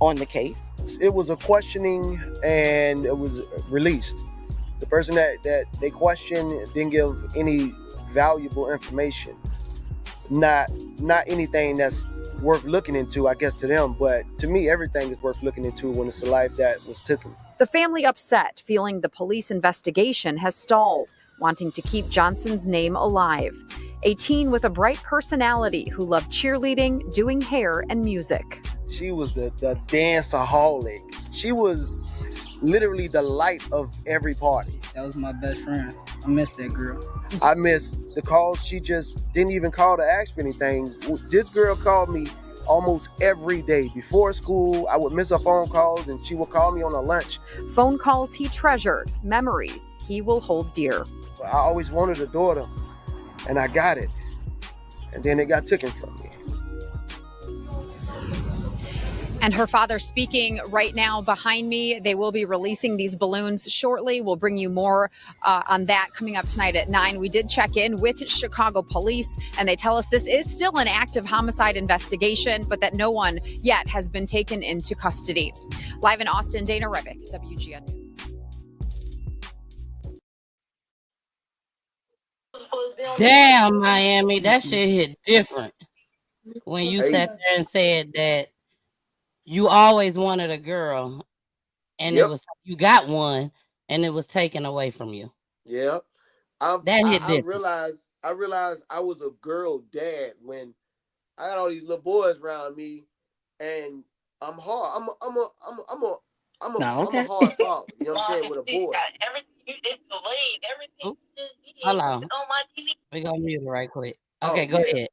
on the case. It was a questioning and it was released. The person that they questioned didn't give any valuable information. Not anything that's worth looking into, I guess, to them. But to me, everything is worth looking into when it's a life that was taken. The family upset, feeling the police investigation has stalled, wanting to keep Johnson's name alive. A teen with a bright personality who loved cheerleading, doing hair, and music. She was the danceaholic. She was literally the light of every party. That was my best friend. I miss that girl. I miss the calls. She just didn't even call to ask for anything. This girl called me almost every day. Before school, I would miss her phone calls and she would call me on a lunch. Phone calls he treasured, memories he will hold dear. I always wanted a daughter, and I got it. And then it got taken from me. And her father speaking right now behind me. They will be releasing these balloons shortly. We'll bring you more on that coming up tonight at 9. We did check in with Chicago police, and they tell us this is still an active homicide investigation, but that no one yet has been taken into custody. Live in Austin, Dana Revick, WGN News. Damn, Miami, that shit hit different. When you sat there and said that you always wanted a girl and it was you got one, and it was taken away from you. Yeah. That hit I different. realized I was a girl dad when I got all these little boys around me, and I'm hard. I'm a hard father. You know what I'm saying, with a boy. Oop, hold on. We gonna mute it right quick. Okay, Oh go yeah, ahead.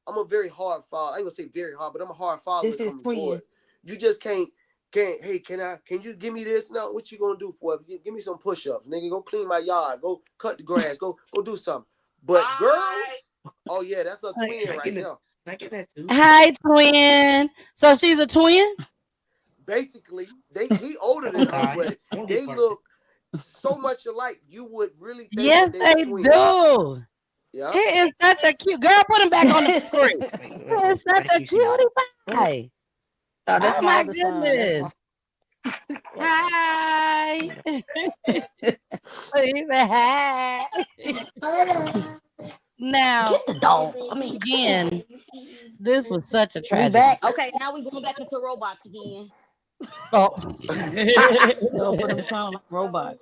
I'm a very hard father. I ain't gonna say very hard, but I'm a hard father when This it is comes to boys. twin. You just can't. Hey, can you give me this? No, what you gonna do for it? Give me some push-ups, nigga. Go clean my yard. Go cut the grass. Go do something. But girls, oh yeah, that's a twin right there. Hi, twin. So she's a twin. Basically, he older than her, but they look so much alike. You would really think Yes, that they was they twins. do. Yeah. He is such a cute girl. Put him back on the screen. He is such a cutie pie. Oh, that's Oh my my other son. That's goodness. Hi. He said hi. Now, Get the dog. I mean, again, this was such a we tragedy. back. Okay, now we going back into robots again. Oh. Don't put them sound like robots.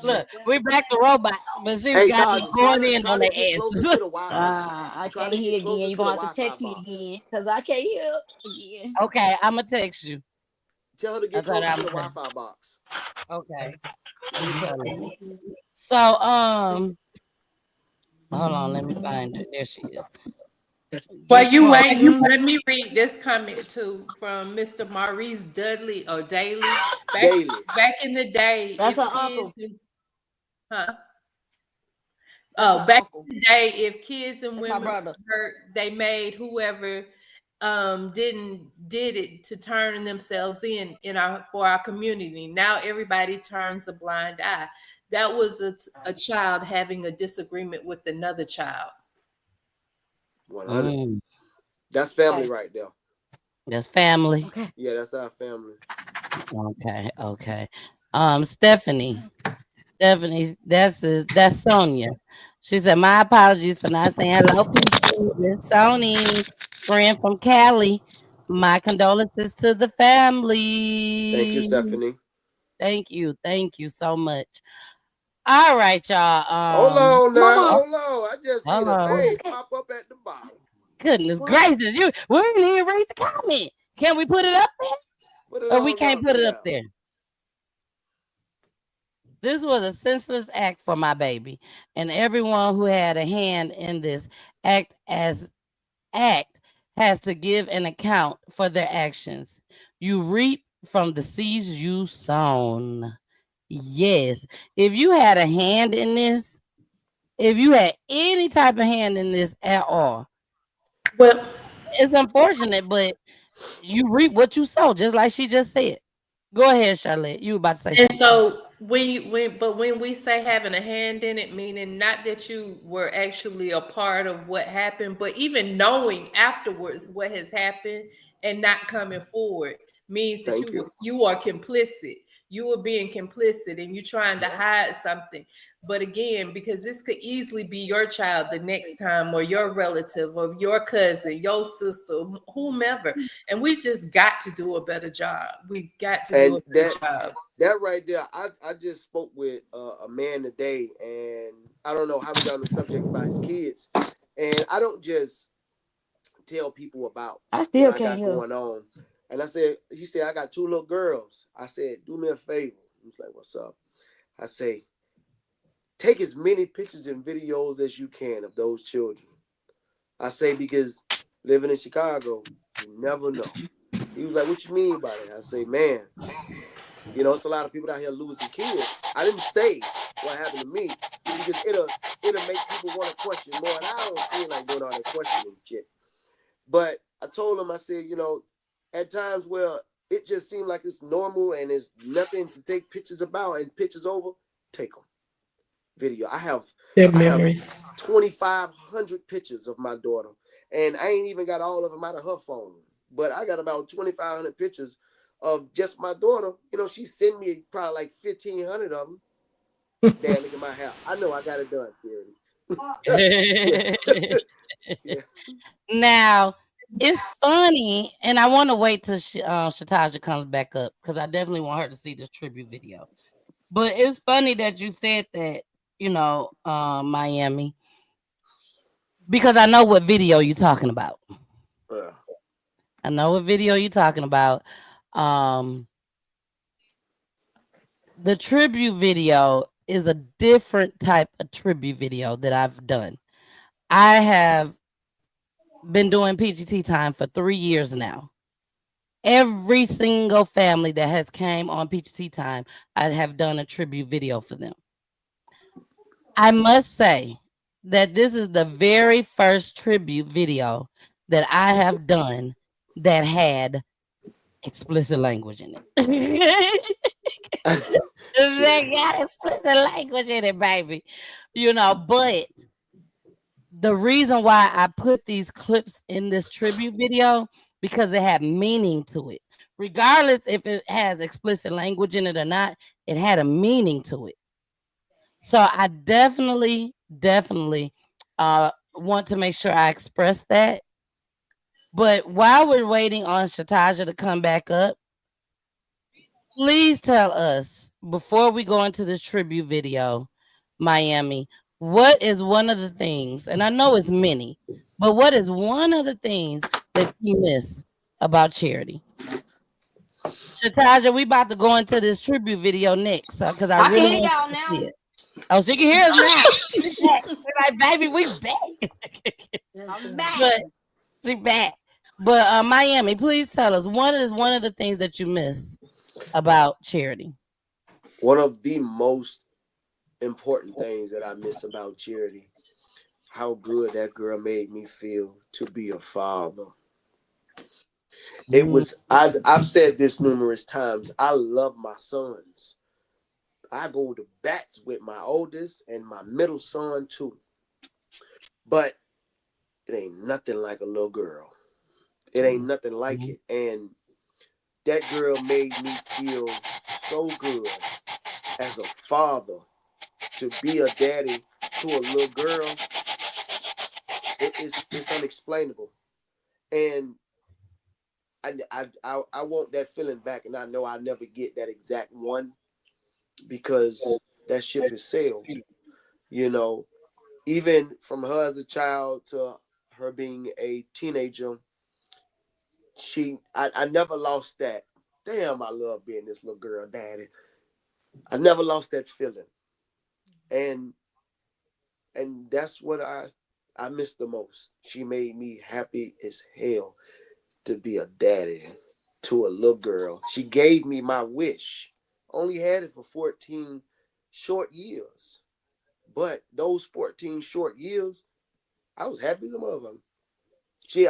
Look, we back to robots, but she Hey, got me Taja, going in try on to their get closer asses. to the Wi-Fi. I Try can't to hear get again. closer You're to the going to have to Wi-Fi text me box. again because I can't hear again. Okay, I'm gonna text you. Tell her to get closer to the Wi-Fi box. Okay. Let me tell you. So, hold on, let me find it. There she is. While you waiting, let me read this comment too from Mr. Maurice Dudley or Daly. Back in the day, That's if her kids, uncle. huh? That's her Back uncle. in the day, if kids and That's my women brother. were hurt, they made whoever did it to turn themselves in our for our community. Now everybody turns a blind eye. That was a child having a disagreement with another child. 100. That's family right there. That's family. Okay. Yeah, that's our family. Okay. Stephanie, that's Sonia. She said, "My apologies for not saying hello, Peachy. It's Sony, friend from Cali. My condolences to the family." Thank you, Stephanie. Thank you so much. All right, y'all. Hold on now. Mama. Hold on. I just seen a Hello. name pop up at the bottom. Goodness gracious, we didn't even read the comment. Can we put it up there? Put it Or we on can't up put it there. up there. This was a senseless act for my baby, and everyone who had a hand in this act has to give an account for their actions. You reap from the seeds you sown. Yes. If you had a hand in this, if you had any type of hand in this at all, well, it's unfortunate, but you reap what you sow, just like she just said. Go ahead, Charlotte. You were about to say And something. so when we say having a hand in it, meaning not that you were actually a part of what happened, but even knowing afterwards what has happened and not coming forward means that you are complicit. You are being complicit and you're trying to hide something. But again, because this could easily be your child the next time, or your relative, or your cousin, your sister, whomever. And we just got to do a better job. We got to do a better job. That right there, I just spoke with a man today, and I don't know how we got on the subject about his kids. And I don't just tell people about what I got going on. And he said, I got 2 little girls. I said, do me a favor. He's like, what's up? I say, take as many pictures and videos as you can of those children. I say, because living in Chicago, you never know. He was like, what you mean by that? I say, man, you know, it's a lot of people out here losing kids. I didn't say what happened to me because it'll make people want to question more. And I don't feel like doing all that questioning shit. But I told him, I said, you know, at times where it just seemed like it's normal and there's nothing to take pictures about and pictures over, take them. Video. I have 2,500 pictures of my daughter. And I ain't even got all of them out of her phone. But I got about 2,500 pictures of just my daughter. You know, she sent me probably like 1,500 of them. Damn, look at my hair. I know I got it done, Charity. Now, It's funny, and I want to wait till Shatasha comes back up because I definitely want her to see this tribute video. But it's funny that you said that, Miami, because I know what video you're talking about. Yeah. I know what video you're talking about. Um, the tribute video is a different type of tribute video that I've done. I have been doing PGT time for 3 years now. Every single family that has came on PGT time, I have done a tribute video for them. I must say that this is the very first tribute video that I have done that had explicit language in it. They got explicit language in it, baby. But the reason why I put these clips in this tribute video because it had meaning to it. Regardless if it has explicit language in it or not, it had a meaning to it. So I definitely want to make sure I express that. But while we're waiting on Shatasha to come back up, please tell us before we go into this tribute video, Miami, what is one of the things, and I know it's many, but what is one of the things that you miss about Charity? Shatasha, we about to go into this tribute video next because I I can really hear want y'all you to see now. it. Oh, she can hear us now. We back. We're like, baby, we back. I'm back. But she back. But Miami, please tell us what is one of the things that you miss about Charity? One of the most important things that I miss about Charity, how good that girl made me feel to be a father. It was I've said this numerous times. I love my sons. I go to bats with my oldest and my middle son too. But it ain't nothing like a little girl. It ain't nothing like it. And that girl made me feel so good as a father to be a daddy to a little girl. It's unexplainable. And I want that feeling back, and I know I'll never get that exact one because that ship has sailed. You know, even from her as a child to her being a teenager, I never lost that. Damn, I love being this little girl daddy. I never lost that feeling, and that's what I miss the most. She made me happy as hell to be a daddy to a little girl. She gave me my wish. Only had it for 14 short years. But those 14 short years, I was happy to mother. She'll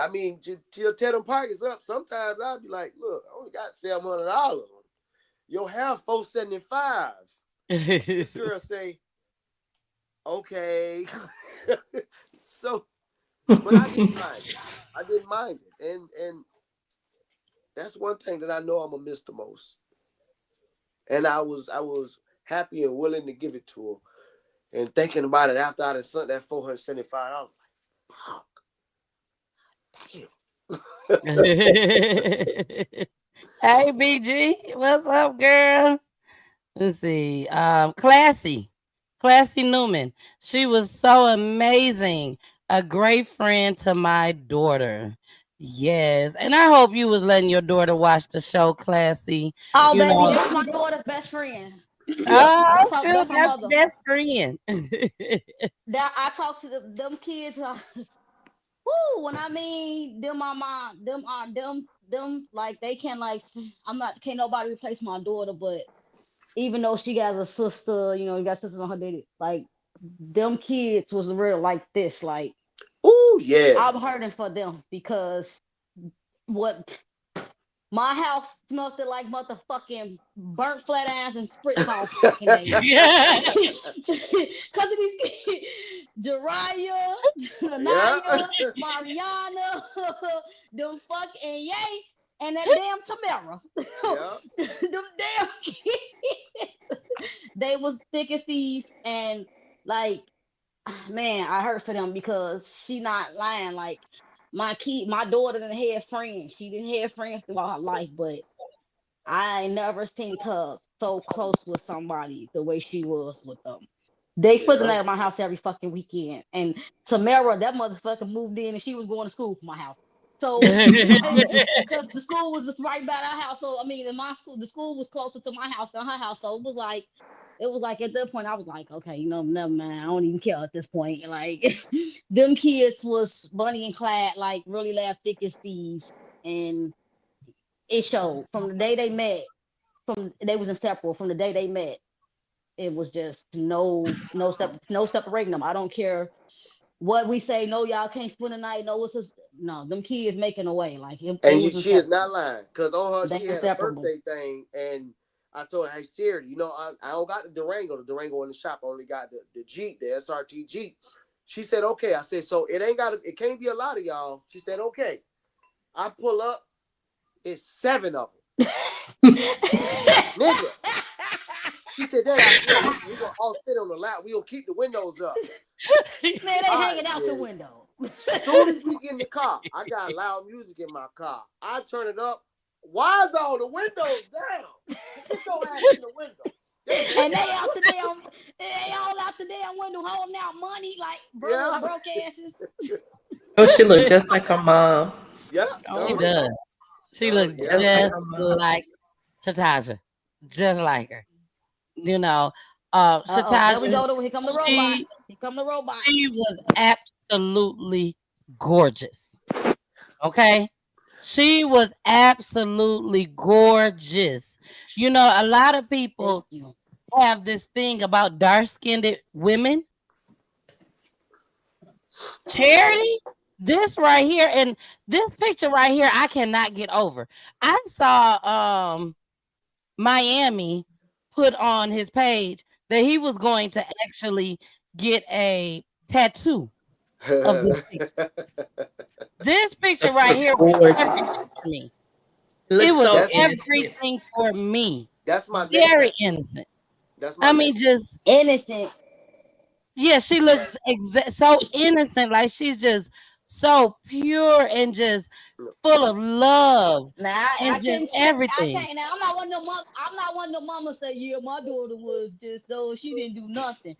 tear them pockets up. Sometimes I'll be like, look, I only got $700. You'll have $475. This girl say, okay. So, but I didn't mind it. I didn't mind it. And that's one thing that I know I'm gonna miss the most. And I was happy and willing to give it to her. And thinking about it after I had sent that $475, fuck. Damn. Hey BG, what's up, girl? Let's see. Classy Newman. She was so amazing. A great friend to my daughter. Yes. And I hope you was letting your daughter watch the show, Classy. Oh, You baby, know. that's my daughter's best friend. Yeah. Oh, That's shoot, my that's mother. best friend. That I talk to them kids. Woo, when I mean them, my mom, them, like they can like. Can't nobody replace my daughter, but even though she got a sister, you got sisters on her daddy, like them kids was real like this. Like, Oh yeah. I'm hurting for them because what my house smelled like motherfucking burnt flat irons and spritz all fucking day. Yeah. Cause of these kids. Jiraiya, Anaya, Mariana, them fucking Yay, and that damn Tamara. Them damn kids. They was thick as thieves, and like, man, I hurt for them because she not lying. Like, my daughter didn't have friends. She didn't have friends throughout her life, but I ain't never seen her so close with somebody the way she was with them. They spent the Yeah. night at my house every fucking weekend. And Tamara, that motherfucker moved in and she was going to school from my house. So, because the school was just right by our house. So, I mean, in my school, the school was closer to my house than her house. So it was like at that point, I was like, okay, never mind. I don't even care at this point. Like, them kids was Bunny and Clyde, like really laugh thick as thieves. And it showed from the day they met, they was inseparable from the day they met. It was just no separating them. I don't care what we say. No, y'all can't spend the night. No, no. Them kids making a way. Like they was She is inseparable. not lying, because on her They she had a inseparable. birthday thing, and I told her, hey Sherry, I don't got the Durango in the shop. I only got the Jeep, the SRT Jeep. She said, okay. I said, so it can't be a lot of y'all. She said, okay. I pull up, it's 7 of them. Nigga. She said, Dad, we gonna all sit on the lap. We gonna keep the windows up. Man, they hanging out the window. As soon as we get in the car, I got loud music in my car. I turn it up. Why is all the windows down? Get your ass in the window. And they all out the damn window holding out money like broke asses. Oh, she looked just like her mom. Yeah. She does. She looks just like TAJA. Just like her. There we go. Here come the robot. Here come the robot. She was absolutely gorgeous. Okay? She was absolutely gorgeous. A lot of people have this thing about dark-skinned women. Charity, this right here, and this picture right here, I cannot get over. I saw Miami put on his page that he was going to actually get a tattoo of this picture. This picture right here was everything for me. It was everything for me. That's my very innocent. Just innocent. Yeah, she looks so innocent, like she's just so pure and just full of love and just everything. Now, I'm not one of the mamas say, yeah, my daughter was just so she didn't do nothing.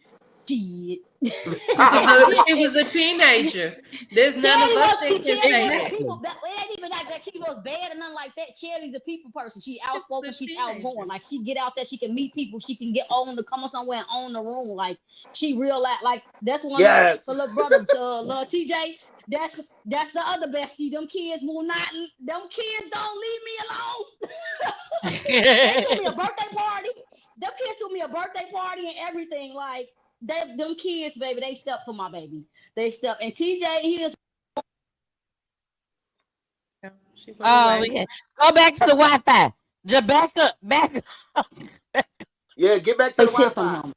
Shit. She was a teenager. There's none of us that can say that. It ain't even like that she was bad or nothing like that. Charity's a people person. She's outspoken. She's outgoing. Like she get out there, she can meet people. She can get on to come somewhere and own the room. Like she real like that's one. Yes. Of little brother, little TJ. That's the other bestie. Them kids will not. Them kids don't leave me alone. They threw me a birthday party. Them kids threw me a birthday party and everything. Like. Them kids, baby, they step for my baby. They step. And TJ, he is. Oh, yeah. Go back to the Wi-Fi. Just back up. Yeah, get back to the Wi-Fi.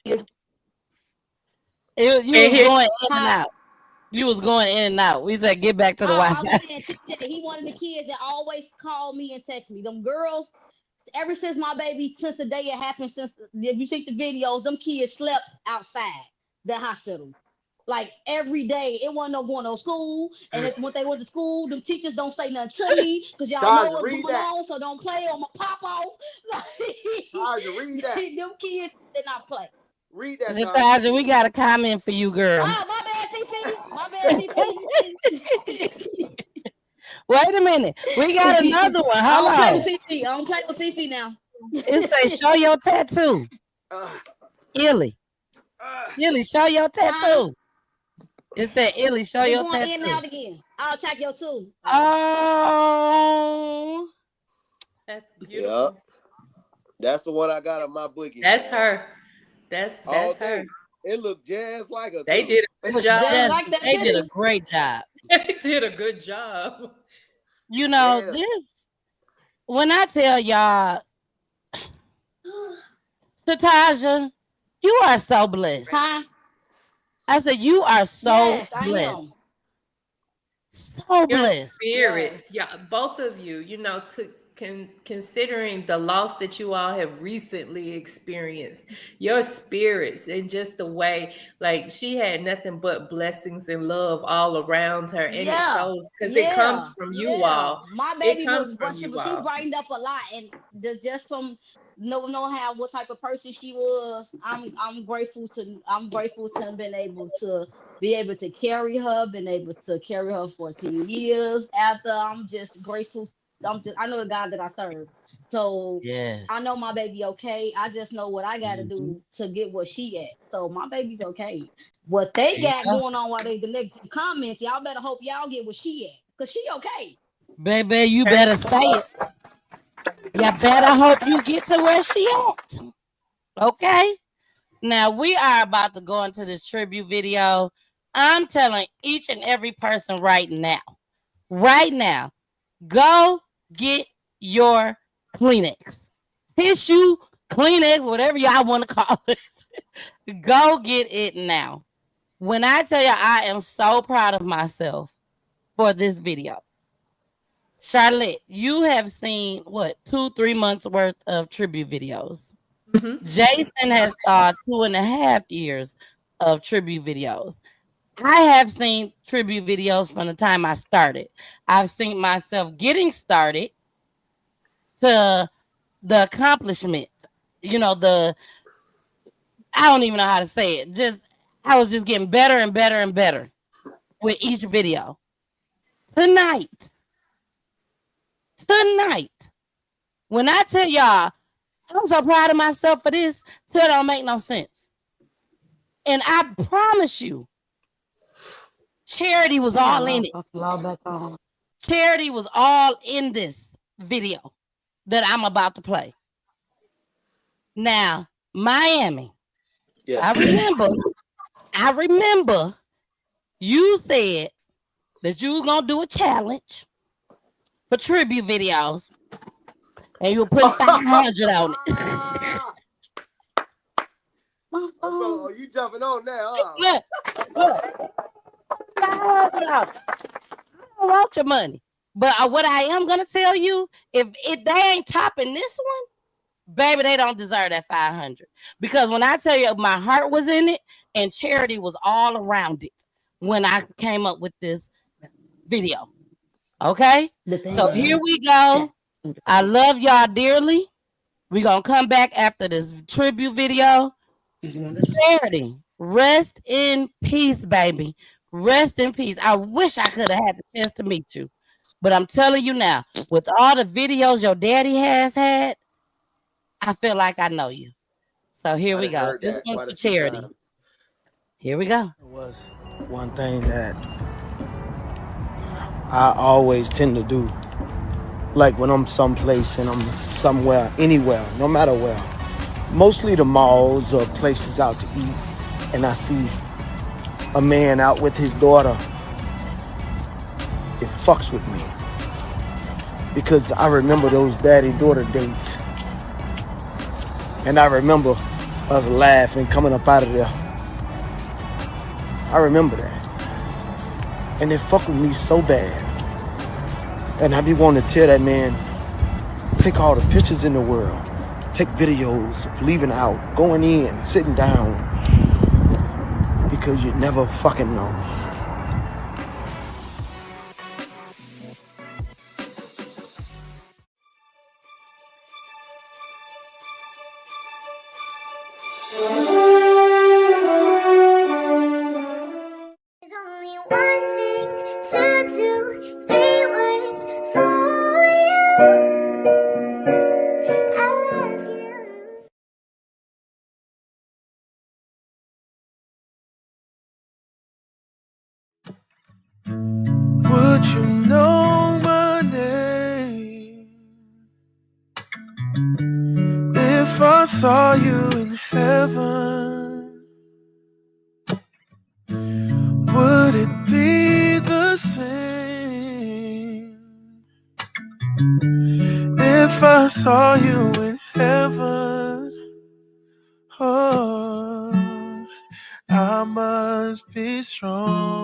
You was going in and out. You was going in and out. We said get back to the Wi-Fi. He one of the kids that always call me and text me. Them girls. Ever since my baby, since the day it happened, if you see the videos, them kids slept outside the hospital. Like every day. It wasn't no going to school. And when they went to school, them teachers don't say nothing to me because y'all know what's going on, so don't play on my pop off. TAJA, read that. Them kids did not play. Read that. TAJA, we got a comment for you, girl. Oh, my bad, CC. Wait a minute. We got another one. Hold on. I don't play with CC now. It says, show your tattoo. Illy. Illy, show your tattoo. It said, Illy, show your tattoo. In and out again. I'll attack your too. Oh. That's beautiful. Yep. That's the one I got on my boogie. That's her. That's her. It looked just like her. They did a good job. They did a great job. They did a good job. This, when I tell y'all, TAJA, you are so blessed. Huh? I said, you are so blessed. So Your blessed. spirits. Yeah, both of you, to considering the loss that you all have recently experienced, your spirits and just the way, like, she had nothing but blessings and love all around her, and it Yeah, shows because it comes yeah, from you yeah. all. My It baby comes was, from but she, you but she all. brightened up a lot, and just from know how what type of person she was. I'm grateful to have been able to carry her, been able to carry her 14 years after. I'm just grateful. I know the God that I serve, so I know Yes. my baby okay. I just know what I got to Mhm. do to get where she at. So my baby's okay. What they There you got go. going on while they the negative comments, y'all better hope y'all get where she at. Cause she okay. Baby, you better say it. You better hope you get to where she at. Okay? Now we are about to go into this tribute video. I'm telling each and every person right now, go get your Kleenex, tissue, Kleenex, whatever y'all want to call it. Go get it now. When I tell you, I am so proud of myself for this video. Charlotte, you have seen what 2-3 months worth of tribute videos. Jason has saw 2.5 years of tribute videos. I have seen tribute videos from the time I started. I've seen myself getting started to the accomplishment. You know, I don't even know how to say it. Just I was just getting better and better and better with each video. Tonight, when I tell y'all I'm so proud of myself for this, till it don't make no sense. And I promise you, Charity was all in it. Charity was all in this video that I'm about to play. Now, Miami. Yes. I remember you said that you were gonna do a challenge for tribute videos, and you were putting 500 on it. So, you jumping on now, huh? Look, 500 on it. I don't want your money, but what I am gonna tell you, if they ain't topping this one, baby, they don't deserve that 500. Because when I tell you my heart was in it and Charity was all around it when I came up with this video. Okay? So here we go. I love y'all dearly. We're gonna come back after this tribute video. Charity, rest in peace, baby. Rest in peace. I wish I could have had the chance to meet you. But I'm telling you now, with all the videos your daddy has had, I feel like I know you. So here we go. This one's for Charity. Here we go. It was one thing that I always tend to do. Like when I'm someplace and I'm somewhere, anywhere, no matter where. Mostly the malls or places out to eat. And I see a man out with his daughter. It fucks with me. Because I remember those daddy-daughter dates. And I remember us laughing coming up out of there. I remember that. And it fucked with me so bad. And I be wanting to tell that man, take all the pictures in the world. Take videos of leaving out, going in, sitting down. Because you never fucking know. Would you know my name if I saw you in heaven? Would it be the same if I saw you in heaven? Oh, I must be strong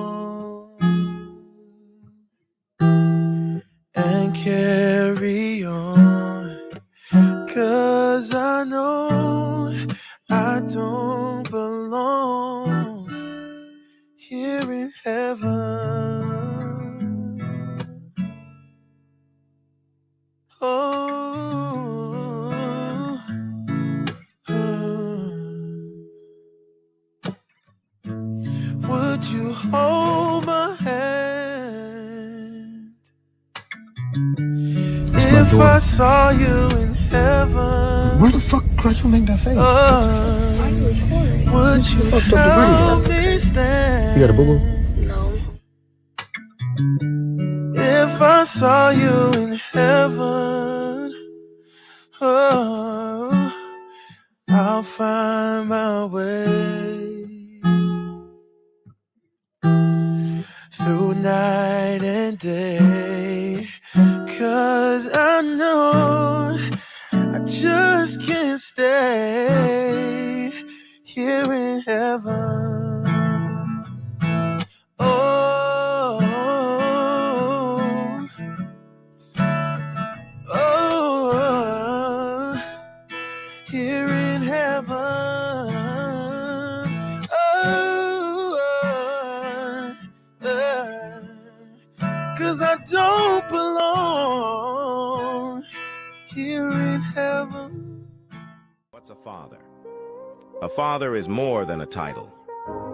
and carry on. hold my hand? If I saw you in heaven, Where the fuck could you make that face? would you help me stand? You got a boo boo? If I saw you in heaven, oh, I'll find my way through night and day, 'cause I know I just can't stay here in heaven. Oh, oh, here in heaven. Oh, 'cause I don't belong here in heaven. What's a father? A father is more than a title.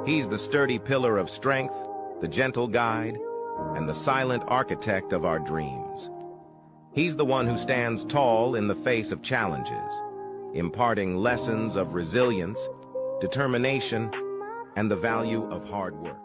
He's the sturdy pillar of strength, the gentle guide, and the silent architect of our dreams. He's the one who stands tall in the face of challenges, imparting lessons of resilience, determination, and the value of hard work.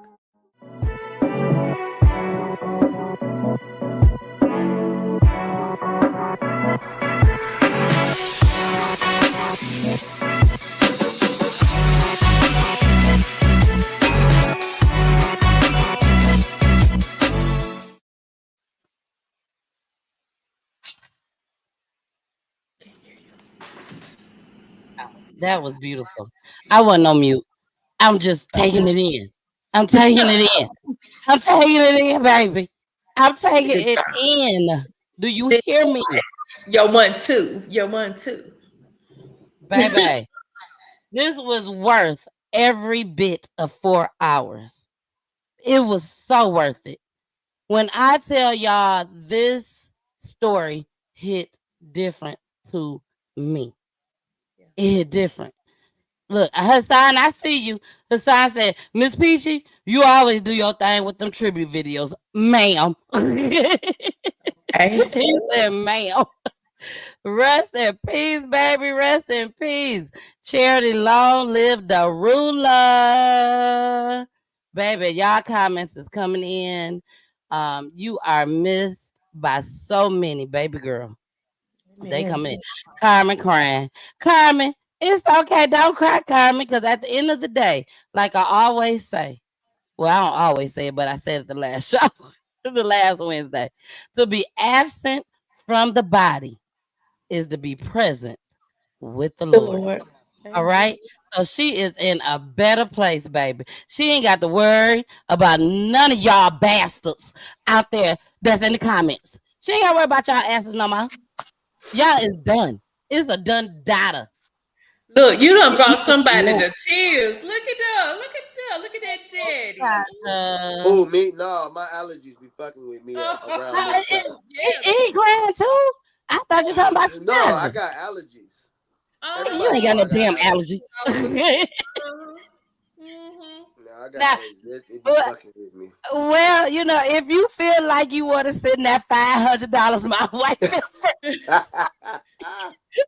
That was beautiful. I wasn't on mute. I'm just taking it in. I'm taking it in. I'm taking it in, baby. I'm taking it in. Do you hear me? Your 1-2. Your 1-2. Baby, this was worth every bit of 4 hours. It was so worth it. When I tell y'all this story hit different to me. It hit different. Look, Hassan, I see you. Hassan said, Miss Peachy, you always do your thing with them tribute videos, ma'am. He said, ma'am. Rest in peace, baby. Rest in peace. Charity, long live the ruler. Baby, y'all comments is coming in. You are missed by so many, baby girl. They come in. Carmen crying. Carmen, it's okay. Don't cry, Carmen, because at the end of the day, like I always say, well, I don't always say it, but I said it the last show, the last Wednesday. To be absent from the body is to be present with the Lord. All right. So she is in a better place, baby. She ain't got to worry about none of y'all bastards out there that's in the comments. She ain't got to worry about y'all asses no more. Y'all is done. It's a done data. Look, you done brought somebody to tears. Look at that. Look at that. Look at that daddy. Oh, me? No, my allergies be fucking with me around this time. He crying too? I thought you were talking about No, I TAJA. got allergies. You ain't got no damn allergies. No, I got allergies. It be fucking with me. Well, you know, if you feel like you want to send that $500 my way,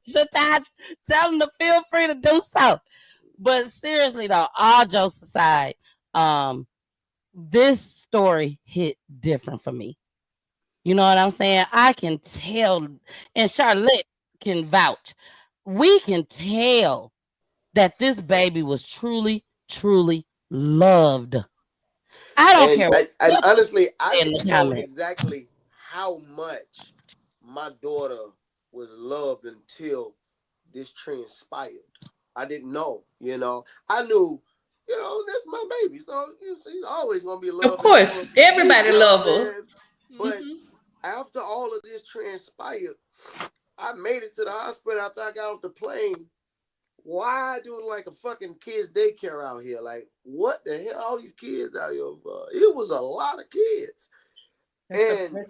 Shataj, tell them to feel free to do so. But seriously though, all jokes aside, this story hit different for me. You know what I'm saying? I can tell, and Charlotte can vouch. We can tell that this baby was truly, truly loved. I don't care. And honestly, I in didn't the know comments. exactly how much my daughter was loved until this transpired. I didn't know, you know. I knew, you know, that's my baby. So she's always gonna be loved. Of course, everybody love her. But after all of this transpired, I made it to the hospital after I got off the plane. Why do like a fucking kids daycare out here? Like, what the hell? All these kids out here. It was a lot of kids, and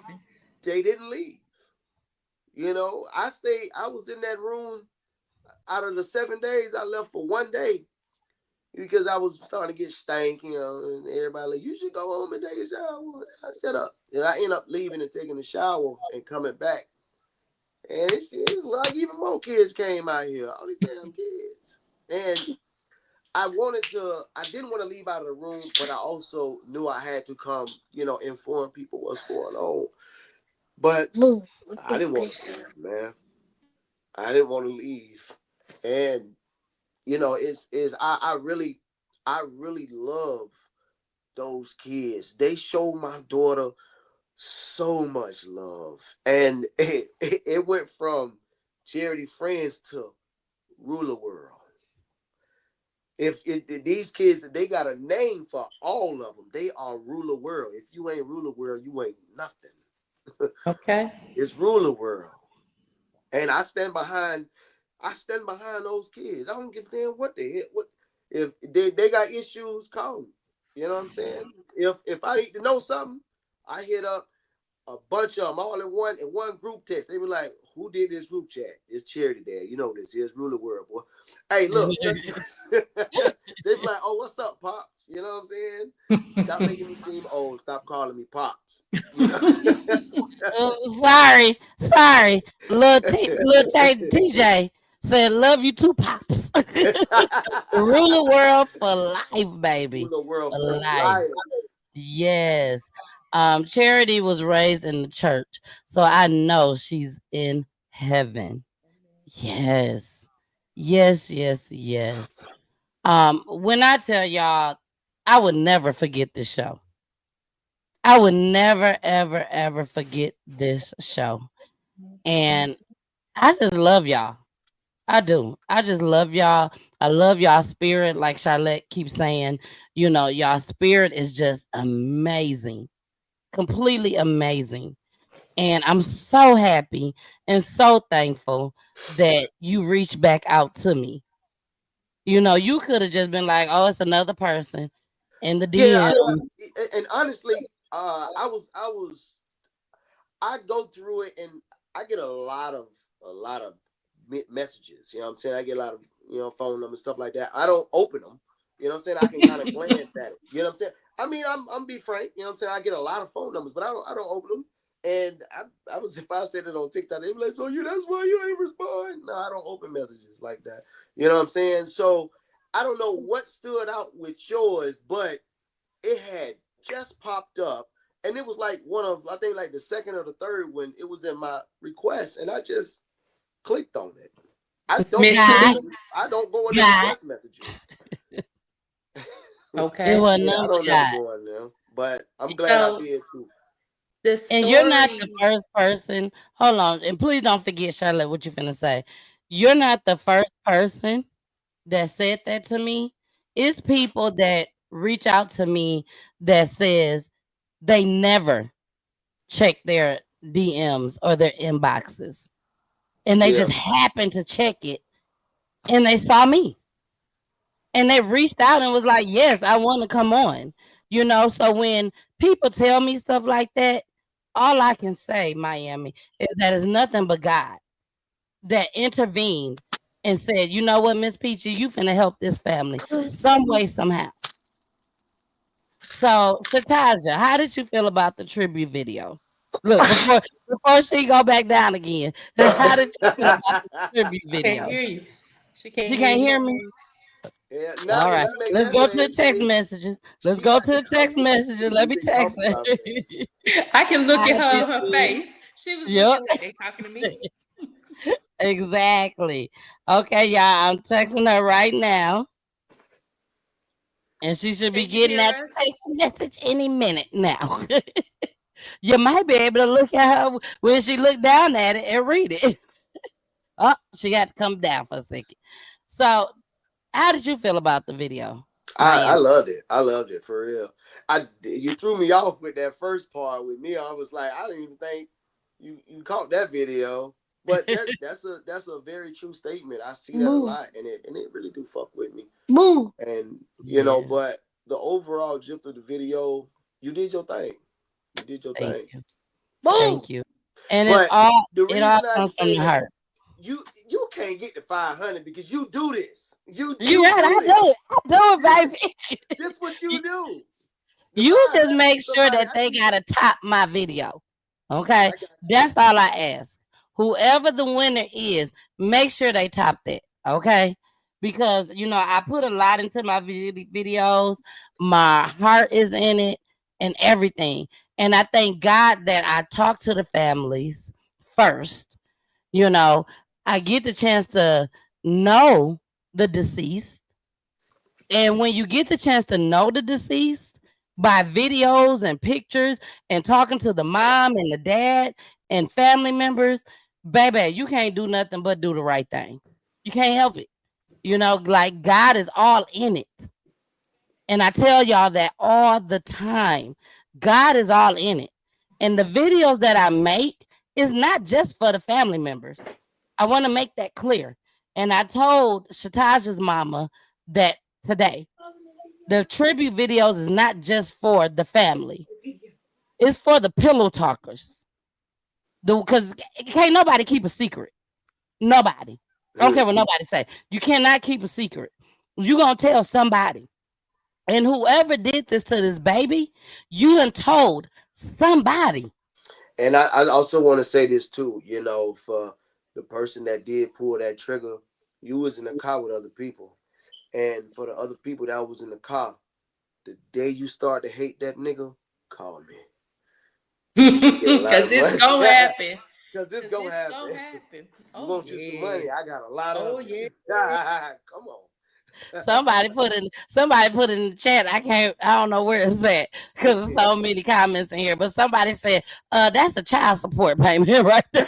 they didn't leave. You know, I was in that room. Out of the 7 days, I left for 1 day. because I was starting to get stank, you know, and everybody like, you should go home and take a shower. I shut up. And I end up leaving and taking a shower and coming back. And it's like even more kids came out here, all these damn kids. And I didn't want to leave out of the room, but I also knew I had to come, you know, inform people what's going on. But I didn't want to leave, man. I didn't want to leave. And, you know, I really love those kids. They showed my daughter so much love. And it went from charity friends to ruler world. If these kids, they got a name for all of them. They are ruler world. If you ain't ruler world, you ain't nothing. Okay. It's ruler world. And I stand behind those kids. I don't give a damn what they hit. What if they got issues, call me. You know what I'm saying? If I need to know something, I hit up a bunch of them all in one group text. They were like, who did this group chat? It's Charity Dad. You know this. Here's Ruler World, boy. Hey, look. They be like, oh, what's up, Pops? You know what I'm saying? Stop making me seem old. Stop calling me Pops. You know? Sorry. Little TJ said, love you too, Pops. Ruler world for life, baby. Ruler world For for life. life. Yes. Charity was raised in the church, so I know she's in heaven. Yes. Yes. When I tell y'all, I would never forget this show. I would never, ever forget this show. And I just love y'all. I do. I just love y'all. I love y'all spirit. Like Charlotte keeps saying, you know, y'all spirit is just amazing. Completely amazing. And I'm so happy and so thankful that you reached back out to me. You know, you could have just been like, oh, it's another person in the Yeah, DMs. and honestly, I go through it and I get a lot of messages. You know what I'm saying? I get a lot of, you know, phone numbers, stuff like that. I don't open them. You know what I'm saying? I can kind of glance at it. You know what I'm saying? I mean, I'm be frank. You know what I'm saying? I get a lot of phone numbers, but I don't open them. And I was if I said it on TikTok, they'd be like, so that's why you ain't respond. No, I don't open messages like that. You know what I'm saying? So I don't know what stood out with yours, but it had just popped up. And it was like one of, I think like the second or the third when it was in my request. And I just clicked on it. I don't go in the request messages. Okay. It wasn't Yeah, I none don't but ever God. go in there. But I'm glad I did too. And you're not the first person. Hold on. And please don't forget, Charlotte, what you finna say. You're not the first person that said that to me. It's people that reach out to me that says they never check their DMs or their inboxes. And they just happened to check it and they saw me. And they reached out and was like, yes, I want to come on. You know, so when people tell me stuff like that, all I can say, Miami, is that it's nothing but God that intervened and said, you know what, Miss Peachy, you finna help this family some way, somehow. So, Shataja, how did you feel about the tribute video? Look, before she go back down again, how did you feel about the tribute video? Can't hear you. She She can't hear me. Yeah, All right, let's go to the text messages. Let's go to the text messages. Let me text her. I can look How at her did on her you- face. She was Yep. looking like they talking to me. Exactly. Okay, y'all. I'm texting her right now. And she should be Can you getting hear that us? text message any minute now. You might be able to look at her when she look down at it and read it. Oh, she got to come down for a second. So, how did you feel about the video? I Miami? loved it. I loved it for real. You threw me off with that first part with me. I was like, I didn't even think you caught that video. But that's a very true statement. I see that a lot, and it really do fuck with me. And you know, but the overall gist of the video, you did your thing. Thank you. Thank you. And But it all the reason I comes from say the that, heart. you can't get to 500 because you do this. You right. do I this. do it. I do it, baby. This what you do. The You just 500 make is sure somebody that I they need. gotta top my video. Okay, I got that's all I ask. Whoever the winner is, make sure they top that. Okay, because I put a lot into my videos. My heart is in it and everything. And I thank God that I talk to the families first. You know, I get the chance to know the deceased. And when you get the chance to know the deceased by videos and pictures and talking to the mom and the dad and family members, baby, you can't do nothing but do the right thing. You can't help it. Like God is all in it. And I tell y'all that all the time. God is all in it. And the videos that I make is not just for the family members. I want to make that clear. And I told Shataja's mama that today. The tribute videos is not just for the family. It's for the pillow talkers. Because can't nobody keep a secret. Nobody. I don't care what nobody say. You cannot keep a secret. You're going to tell somebody. And whoever did this to this baby, you done told somebody. And I also want to say this too, for the person that did pull that trigger, you was in the car with other people. And for the other people that was in the car, the day you start to hate that nigga, call me. Because it's going to happen. Because it's going to happen. You want you some money? I got a lot of it. Come on. Somebody put in the chat. I don't know where it's at because there's so many comments in here. But somebody said, that's a child support payment right there.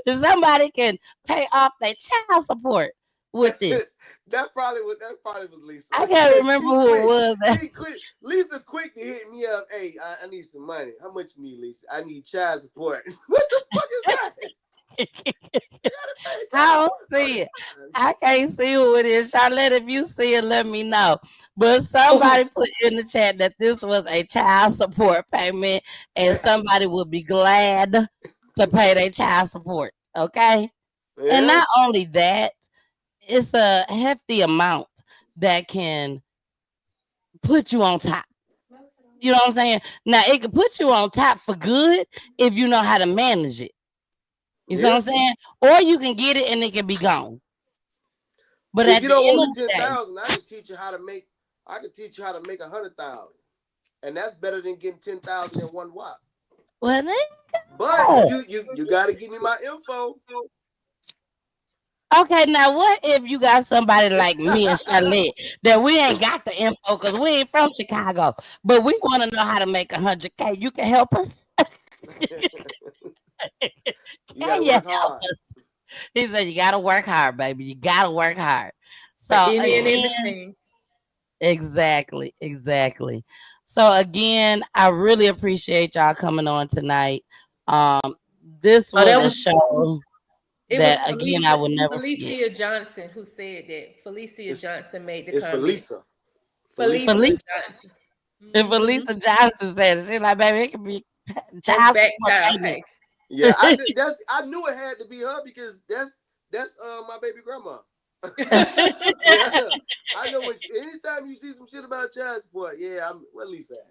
Somebody can pay off their child support with this. That probably was Lisa. I can't remember who it was. Lisa quick to hit me up. Hey, I need some money. How much you need, Lisa? I need child support. What the fuck is that? I don't see it. I can't see who it is. Charlotte, if you see it, let me know. But somebody put in the chat that this was a child support payment, and somebody would be glad to pay their child support. Okay. Yeah. And not only that, it's a hefty amount that can put you on top. You know what I'm saying? Now, it can put you on top for good if you know how to manage it. You see what I'm saying? Or you can get it and it can be gone. But if at you the don't end want of the 10,000, I can teach you how to make. I can teach you how to make 100,000, and that's better than getting 10,000 in one whop. Well, then, but you got to give me my info. Okay, now what if you got somebody like me and Charlotte that we ain't got the info because we ain't from Chicago, but we want to know how to make 100K? You can help us. Can you help us? He said, you got to work hard, baby. You got to work hard. So again, exactly. So again, I really appreciate y'all coming on tonight. This was a show that again I would never Felicia forget. Johnson who said that. Felicia Johnson made the it's comment. Felicia Johnson. If Felicia Johnson said it, she's like, baby, it could be child support payment. Yeah, I knew it had to be her because that's my baby grandma. Yeah, I know anytime you see some shit about child support, I'm where Lisa at?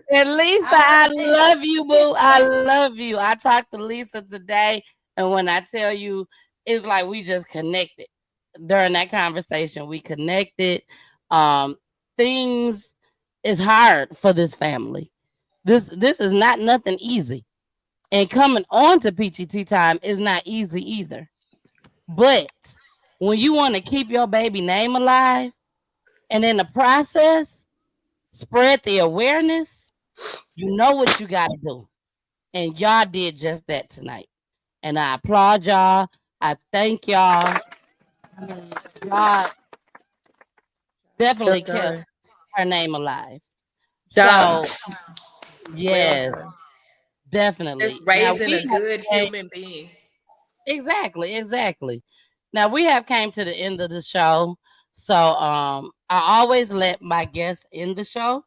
And Lisa, I love you, boo. I love you. I talked to Lisa today, and when I tell you, it's like we just connected during that conversation. We connected. Things is hard for this family. This is not nothing easy. And coming on to PGT time is not easy either. But when you want to keep your baby name alive and in the process spread the awareness, you know what you got to do. And y'all did just that tonight. And I applaud y'all. I thank y'all. Y'all definitely kept her name alive. So, yes. Definitely. It's raising a good human being. Exactly. Now we have came to the end of the show. So I always let my guests end the show.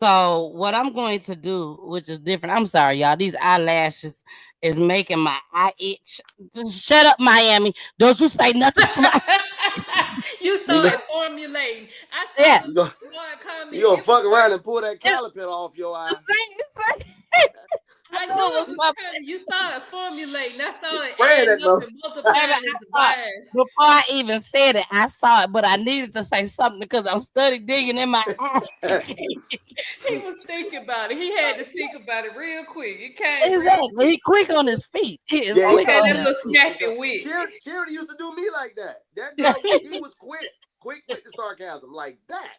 So what I'm going to do, which is different. I'm sorry, y'all. These eyelashes is making my eye itch. Just shut up, Miami. Don't you say nothing smart. You saw it formulating. I Yeah. saw the smart comment. You gonna It was fuck around and pull that caliper off your eye. I knew knew it was it was something. coming. You saw it formulating. I saw it Spraying adding that up mother- and Baby, multiplying I and saw it. dividing. Before I even said it, I saw it, but I needed to say something because I'm study digging in my eye. He was thinking about it. He had to think about it real quick. It came real Exactly. quick. He quick on his feet. He is Yeah, quick Okay, on that his little feet. smack and wit. Charity used to do me like that. That girl, she was quick with the sarcasm, like that.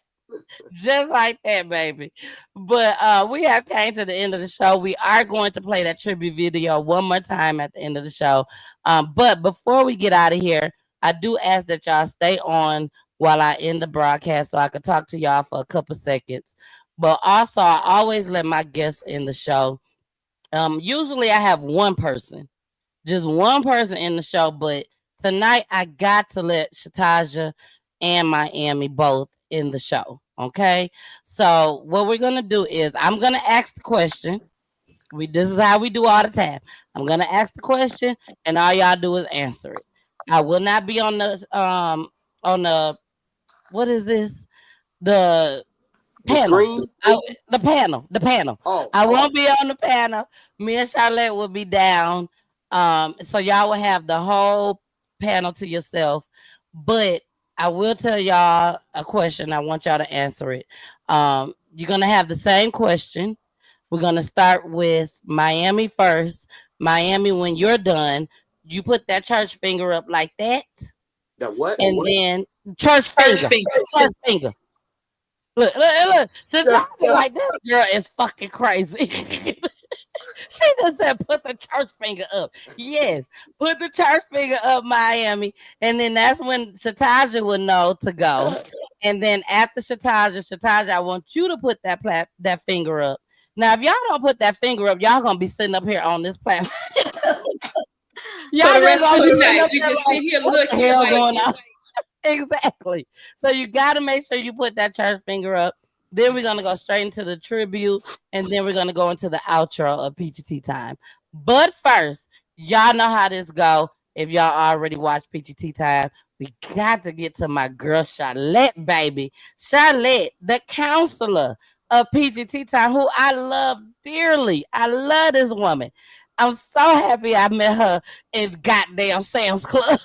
Just like that, baby. But we have came to the end of the show. We are going to play that tribute video one more time at the end of the show. But before we get out of here, I do ask that y'all stay on while I end the broadcast so I can talk to y'all for a couple seconds. But also, I always let my guests in the show. Usually I have one person, just one person in the show, but tonight I got to let TAJA and Miami both in the show. Okay. So what we're gonna do is I'm gonna ask the question. This is how we do all the time. I'm gonna ask the question and all y'all do is answer it. I will not be on the what is this? The The panel. screen? The panel. Oh. I won't be on the panel. Me and Charlotte will be down. So y'all will have the whole panel to yourself. But I will tell y'all a question. I want y'all to answer it. You're gonna have the same question. We're gonna start with Miami first. Miami, when you're done, you put that church finger up like that. That what? And then church finger. Church finger. Look. Sometimes like this girl is fucking crazy. She just said put the church finger up. Yes, put the church finger up, Miami. And then that's when TAJA will know to go. And then after TAJA, I want you to put that finger up. Now, if y'all don't put that finger up, y'all gonna be sitting up here on this platform. Y'all For the just rest gonna of be the sitting night, up we there just like, sit here what the looking hell like going on? Exactly. So you got to make sure you put that church finger up. Then we're going to go straight into the tribute. And then we're going to go into the outro of PGT time. But first, y'all know how this go. If y'all already watched PGT time, we got to get to my girl Charlotte, baby. Charlotte, the counselor of PGT time, who I love dearly. I love this woman. I'm so happy I met her in goddamn Sam's Club.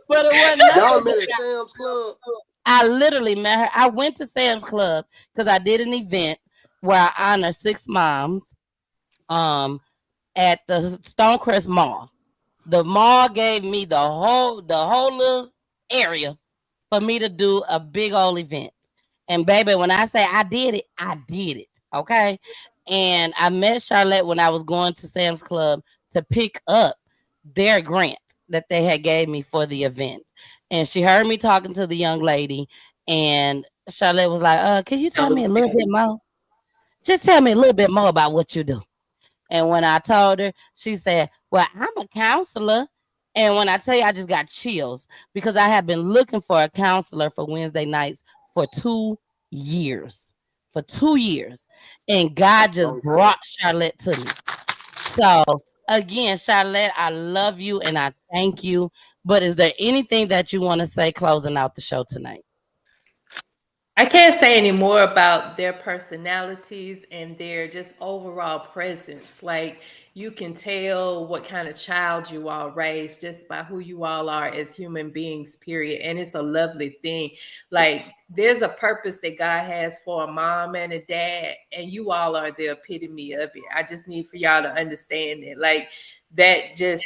But it wasn't nothing. Y'all met at Sam's Club? I literally met her. I went to Sam's Club because I did an event where I honor 6 moms at the Stonecrest Mall. The mall gave me the whole little area for me to do a big old event. And baby, when I say I did it, I did it. Okay. And I met Charlotte when I was going to Sam's Club to pick up their grant that they had gave me for the event. And she heard me talking to the young lady, and Charlotte was like, can you tell me a little bit more? Just tell me a little bit more about what you do. And when I told her, she said, well, I'm a counselor. And when I tell you, I just got chills because I have been looking for a counselor for Wednesday nights for 2 years. For 2 years. And God just brought Charlotte to me. So again, Charlotte, I love you and I thank you. But is there anything that you want to say closing out the show tonight? I can't say any more about their personalities and their just overall presence. Like, you can tell what kind of child you all raised just by who you all are as human beings, period. And it's a lovely thing. Like, there's a purpose that God has for a mom and a dad, and you all are the epitome of it. I just need for y'all to understand it. Like, that just,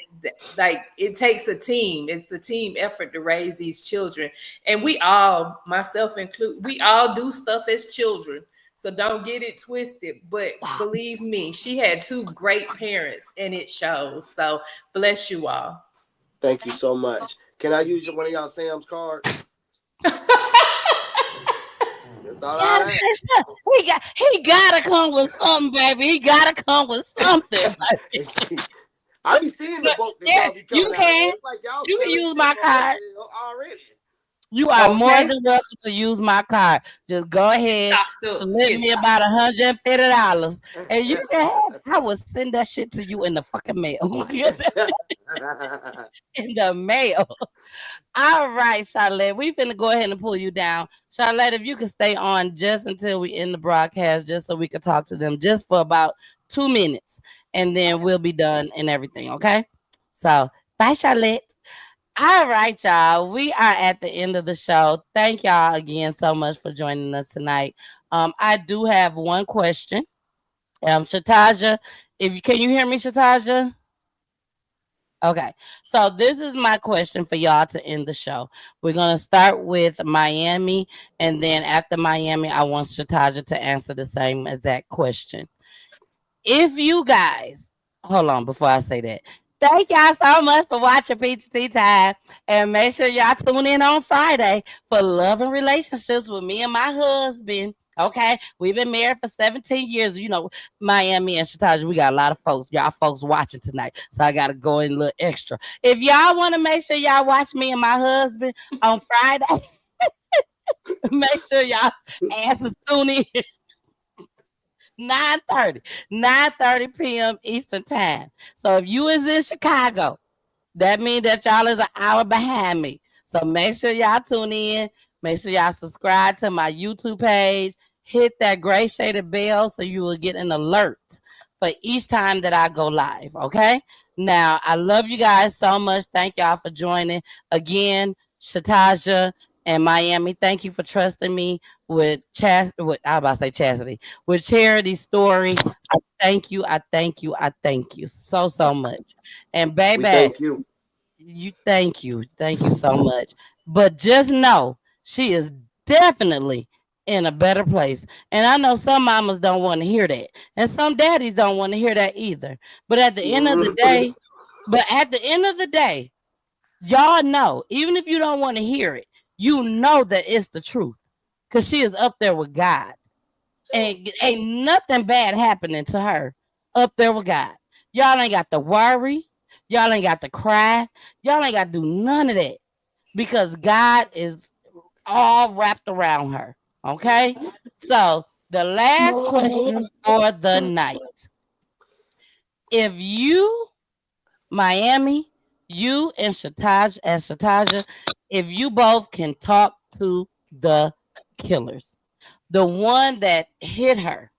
like, it takes a team. It's a team effort to raise these children. And we all, myself included, we all do stuff as children. So don't get it twisted. But believe me, she had 2 great parents and it shows. So bless you all. Thank you so much. Can I use one of y'all Sam's cards? He gotta come with something, baby. He gotta come with something. I be seeing the boat that y'all be coming you can. out. Like y'all you can selling use my card. already. You are more Okay. than welcome to use my card. Just go ahead, Stop up. slip me Yes. about $150, and you can have. I will send that shit to you in the fucking mail. In the mail. All right, Charlotte. We finna go ahead and pull you down. Charlotte, if you could stay on just until we end the broadcast, just so we could talk to them just for about 2 minutes, and then we'll be done and everything, okay? So bye, Charlotte. All right, y'all. We are at the end of the show. Thank y'all again so much for joining us tonight. I do have one question. Shataja, if you can you hear me, Shataja? Okay, so this is my question for y'all to end the show. We're gonna start with Miami, and then after Miami, I want Shataja to answer the same exact question. If you guys, hold on before I say that. Thank y'all so much for watching Peach Tea Time. And make sure y'all tune in on Friday for Love and Relationships with me and my husband. Okay, we've been married for 17 years. You know, Miami and Chicago, we got a lot of folks. Y'all folks watching tonight. So I got to go in a little extra. If y'all want to make sure y'all watch me and my husband on Friday, make sure y'all answer tune in. 9:30, 9:30 p.m. Eastern Time. So if you is in Chicago, that means that y'all is an hour behind me. So make sure y'all tune in. Make sure y'all subscribe to my YouTube page. Hit that gray shaded bell so you will get an alert for each time that I go live. Okay. Now I love you guys so much. Thank y'all for joining. Again, Shataja and Miami, thank you for trusting me with with I was about to say Chastity with Charity Story. I thank you. I thank you. I thank you so much. And We baby, thank you. you thank you. Thank you so much. But just know she is definitely in a better place. And I know some mamas don't want to hear that. And some daddies don't want to hear that either. But at the end of the day, y'all know, even if you don't want to hear it, you know that it's the truth. Cause she is up there with God. And ain't nothing bad happening to her up there with God. Y'all ain't got to worry. Y'all ain't got to cry. Y'all ain't got to do none of that because God is all wrapped around her. Okay. So the last question for the night. If you, Miami, you and Shataja, if you both can talk to the killers, the one that hit her,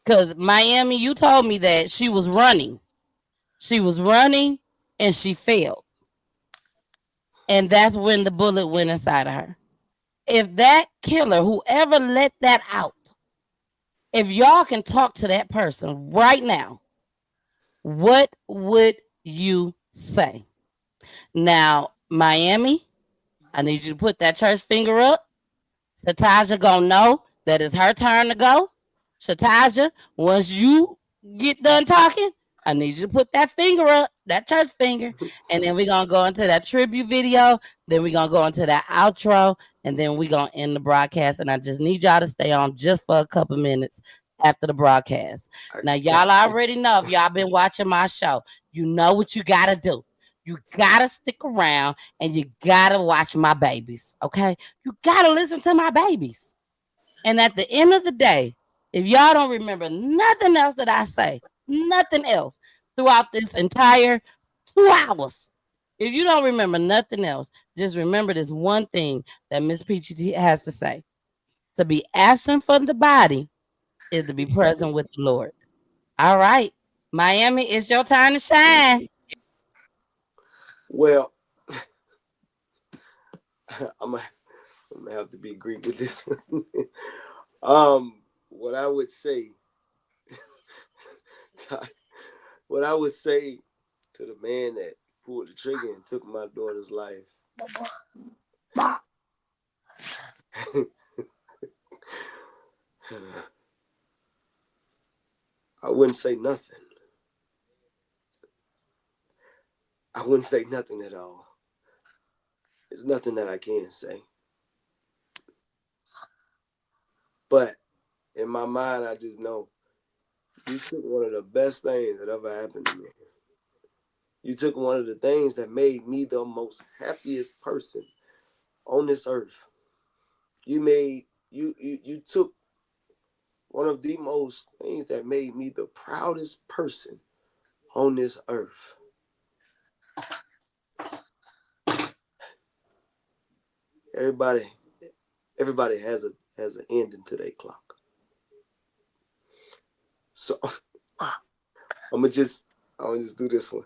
because Miami, you told me that she was running. She was running and she failed. And that's when the bullet went inside of her. If that killer, whoever let that out, if y'all can talk to that person right now, what would you say? Now, Miami, I need you to put that church finger up. Shataja gonna know that it's her turn to go. Shataja, once you get done talking, I need you to put that finger up, that church finger, and then we're gonna go into that tribute video. Then we're gonna go into that outro, and then we're gonna end the broadcast. And I just need y'all to stay on just for a couple minutes after the broadcast. Now, y'all already know if y'all been watching my show, you know what you gotta do. You gotta stick around and you gotta watch my babies, okay? You gotta listen to my babies. And at the end of the day, if y'all don't remember nothing else that I say, nothing else throughout this entire 2 hours, if you don't remember nothing else, just remember this one thing that Miss Peachy has to say. To be absent from the body is to be present with the Lord. All right. Miami, it's your time to shine. Well, I'm gonna have to be Greek with this one. What I would say, what I would say to the man that pulled the trigger and took my daughter's life. I wouldn't say nothing. I wouldn't say nothing at all. There's nothing that I can say. But in my mind, I just know you took one of the best things that ever happened to me. You took one of the things that made me the most happiest person on this earth. You took one of the most things that made me the proudest person on this earth. Everybody has an ending to their clock. So I'm gonna just do this one.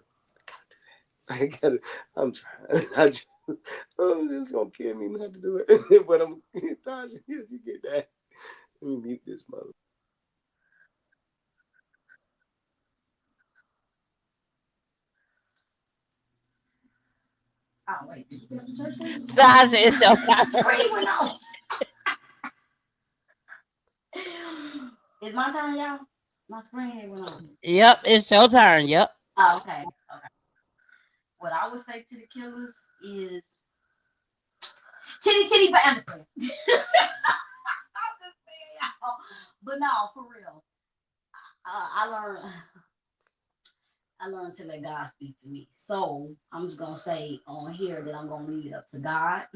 I gotta. I'm trying. I'm just gonna kill me not to do it. But I'm Tasha, you get that. Let me mute this mother. Oh, wait. Tasha, it's your turn. Screen went off. It's my turn, y'all. My screen went off. Yep, it's your turn. Yep. Oh, okay. Okay. What I would say to the killers is chitty chitty bang. I'm just saying, y'all. But no, for real. I learned to let God speak to me. So I'm just gonna say on here that I'm gonna leave it up to God.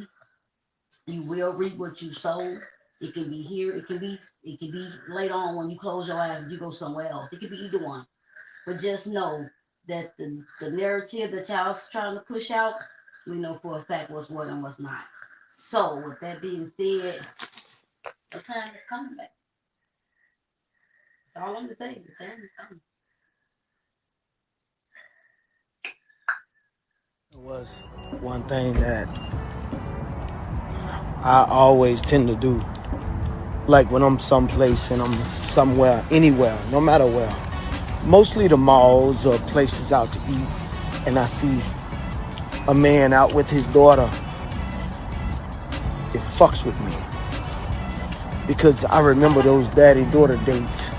You will reap what you sow. It can be here. It can be later on when you close your eyes and you go somewhere else. It could be either one. But just know that the narrative that y'all's trying to push out, we know for a fact what's what and what's not. So with that being said, the time is coming back. That's all I'm gonna say. The time is coming. It was one thing that I always tend to do. Like when I'm someplace and I'm somewhere, anywhere, no matter where. Mostly the malls or places out to eat. And I see a man out with his daughter. It fucks with me. Because I remember those daddy-daughter dates.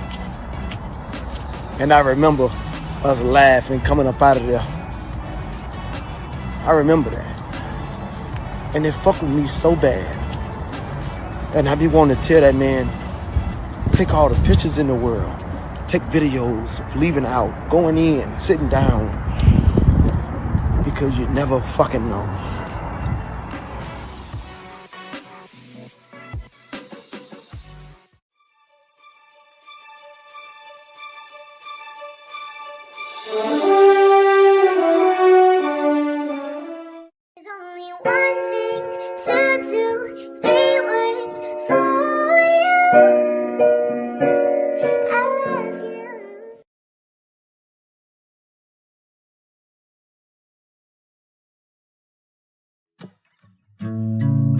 And I remember us laughing coming up out of there. I remember that. And it fucked with me so bad. And I be wanting to tell that man, take all the pictures in the world. Take videos of leaving out, going in, sitting down. Because you never fucking know.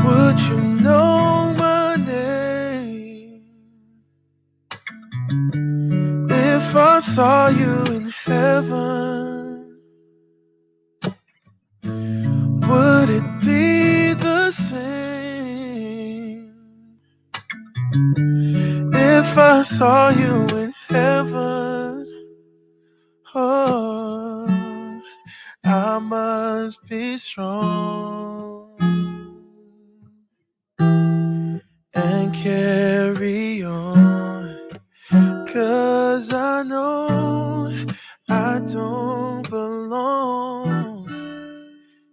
Would you know my name if I saw you in heaven? Would it be the same if I saw you in heaven? Oh, I must be strong and carry on, 'cause I know I don't belong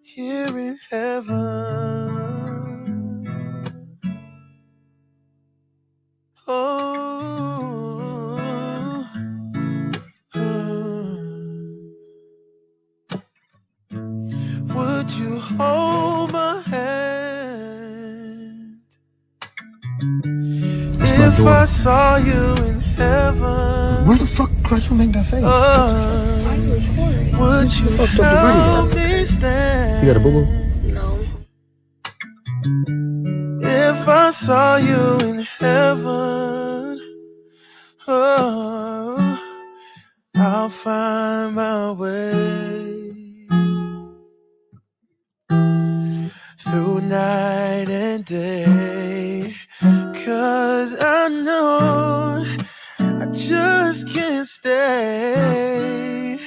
here in heaven. Oh, would you hold my hand if I saw you in heaven? Where the fuck did you make that face? Would you help me stand? You got a boo-boo? If I saw you in heaven, oh, I'll find my way through night and day, 'cause I know I just can't stay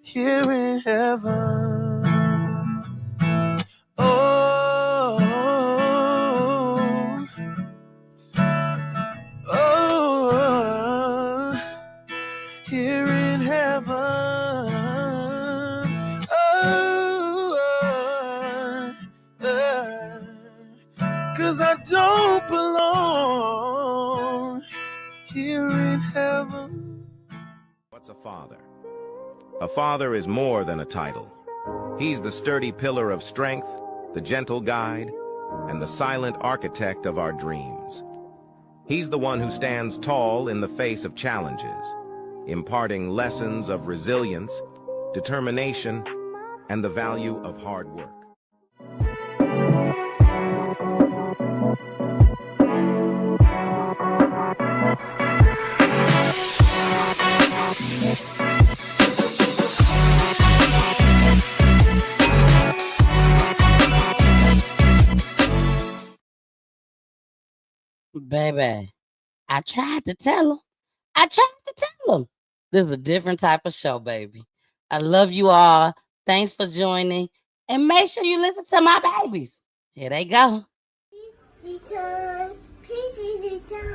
here in heaven. Oh, oh, here in heaven. Oh, father. A father is more than a title. He's the sturdy pillar of strength, the gentle guide, and the silent architect of our dreams. He's the one who stands tall in the face of challenges, imparting lessons of resilience, determination, and the value of hard work. Baby, I tried to tell him. This is a different type of show, baby. I love you all. Thanks for joining. And make sure you listen to my babies. Here they go. Return, please return.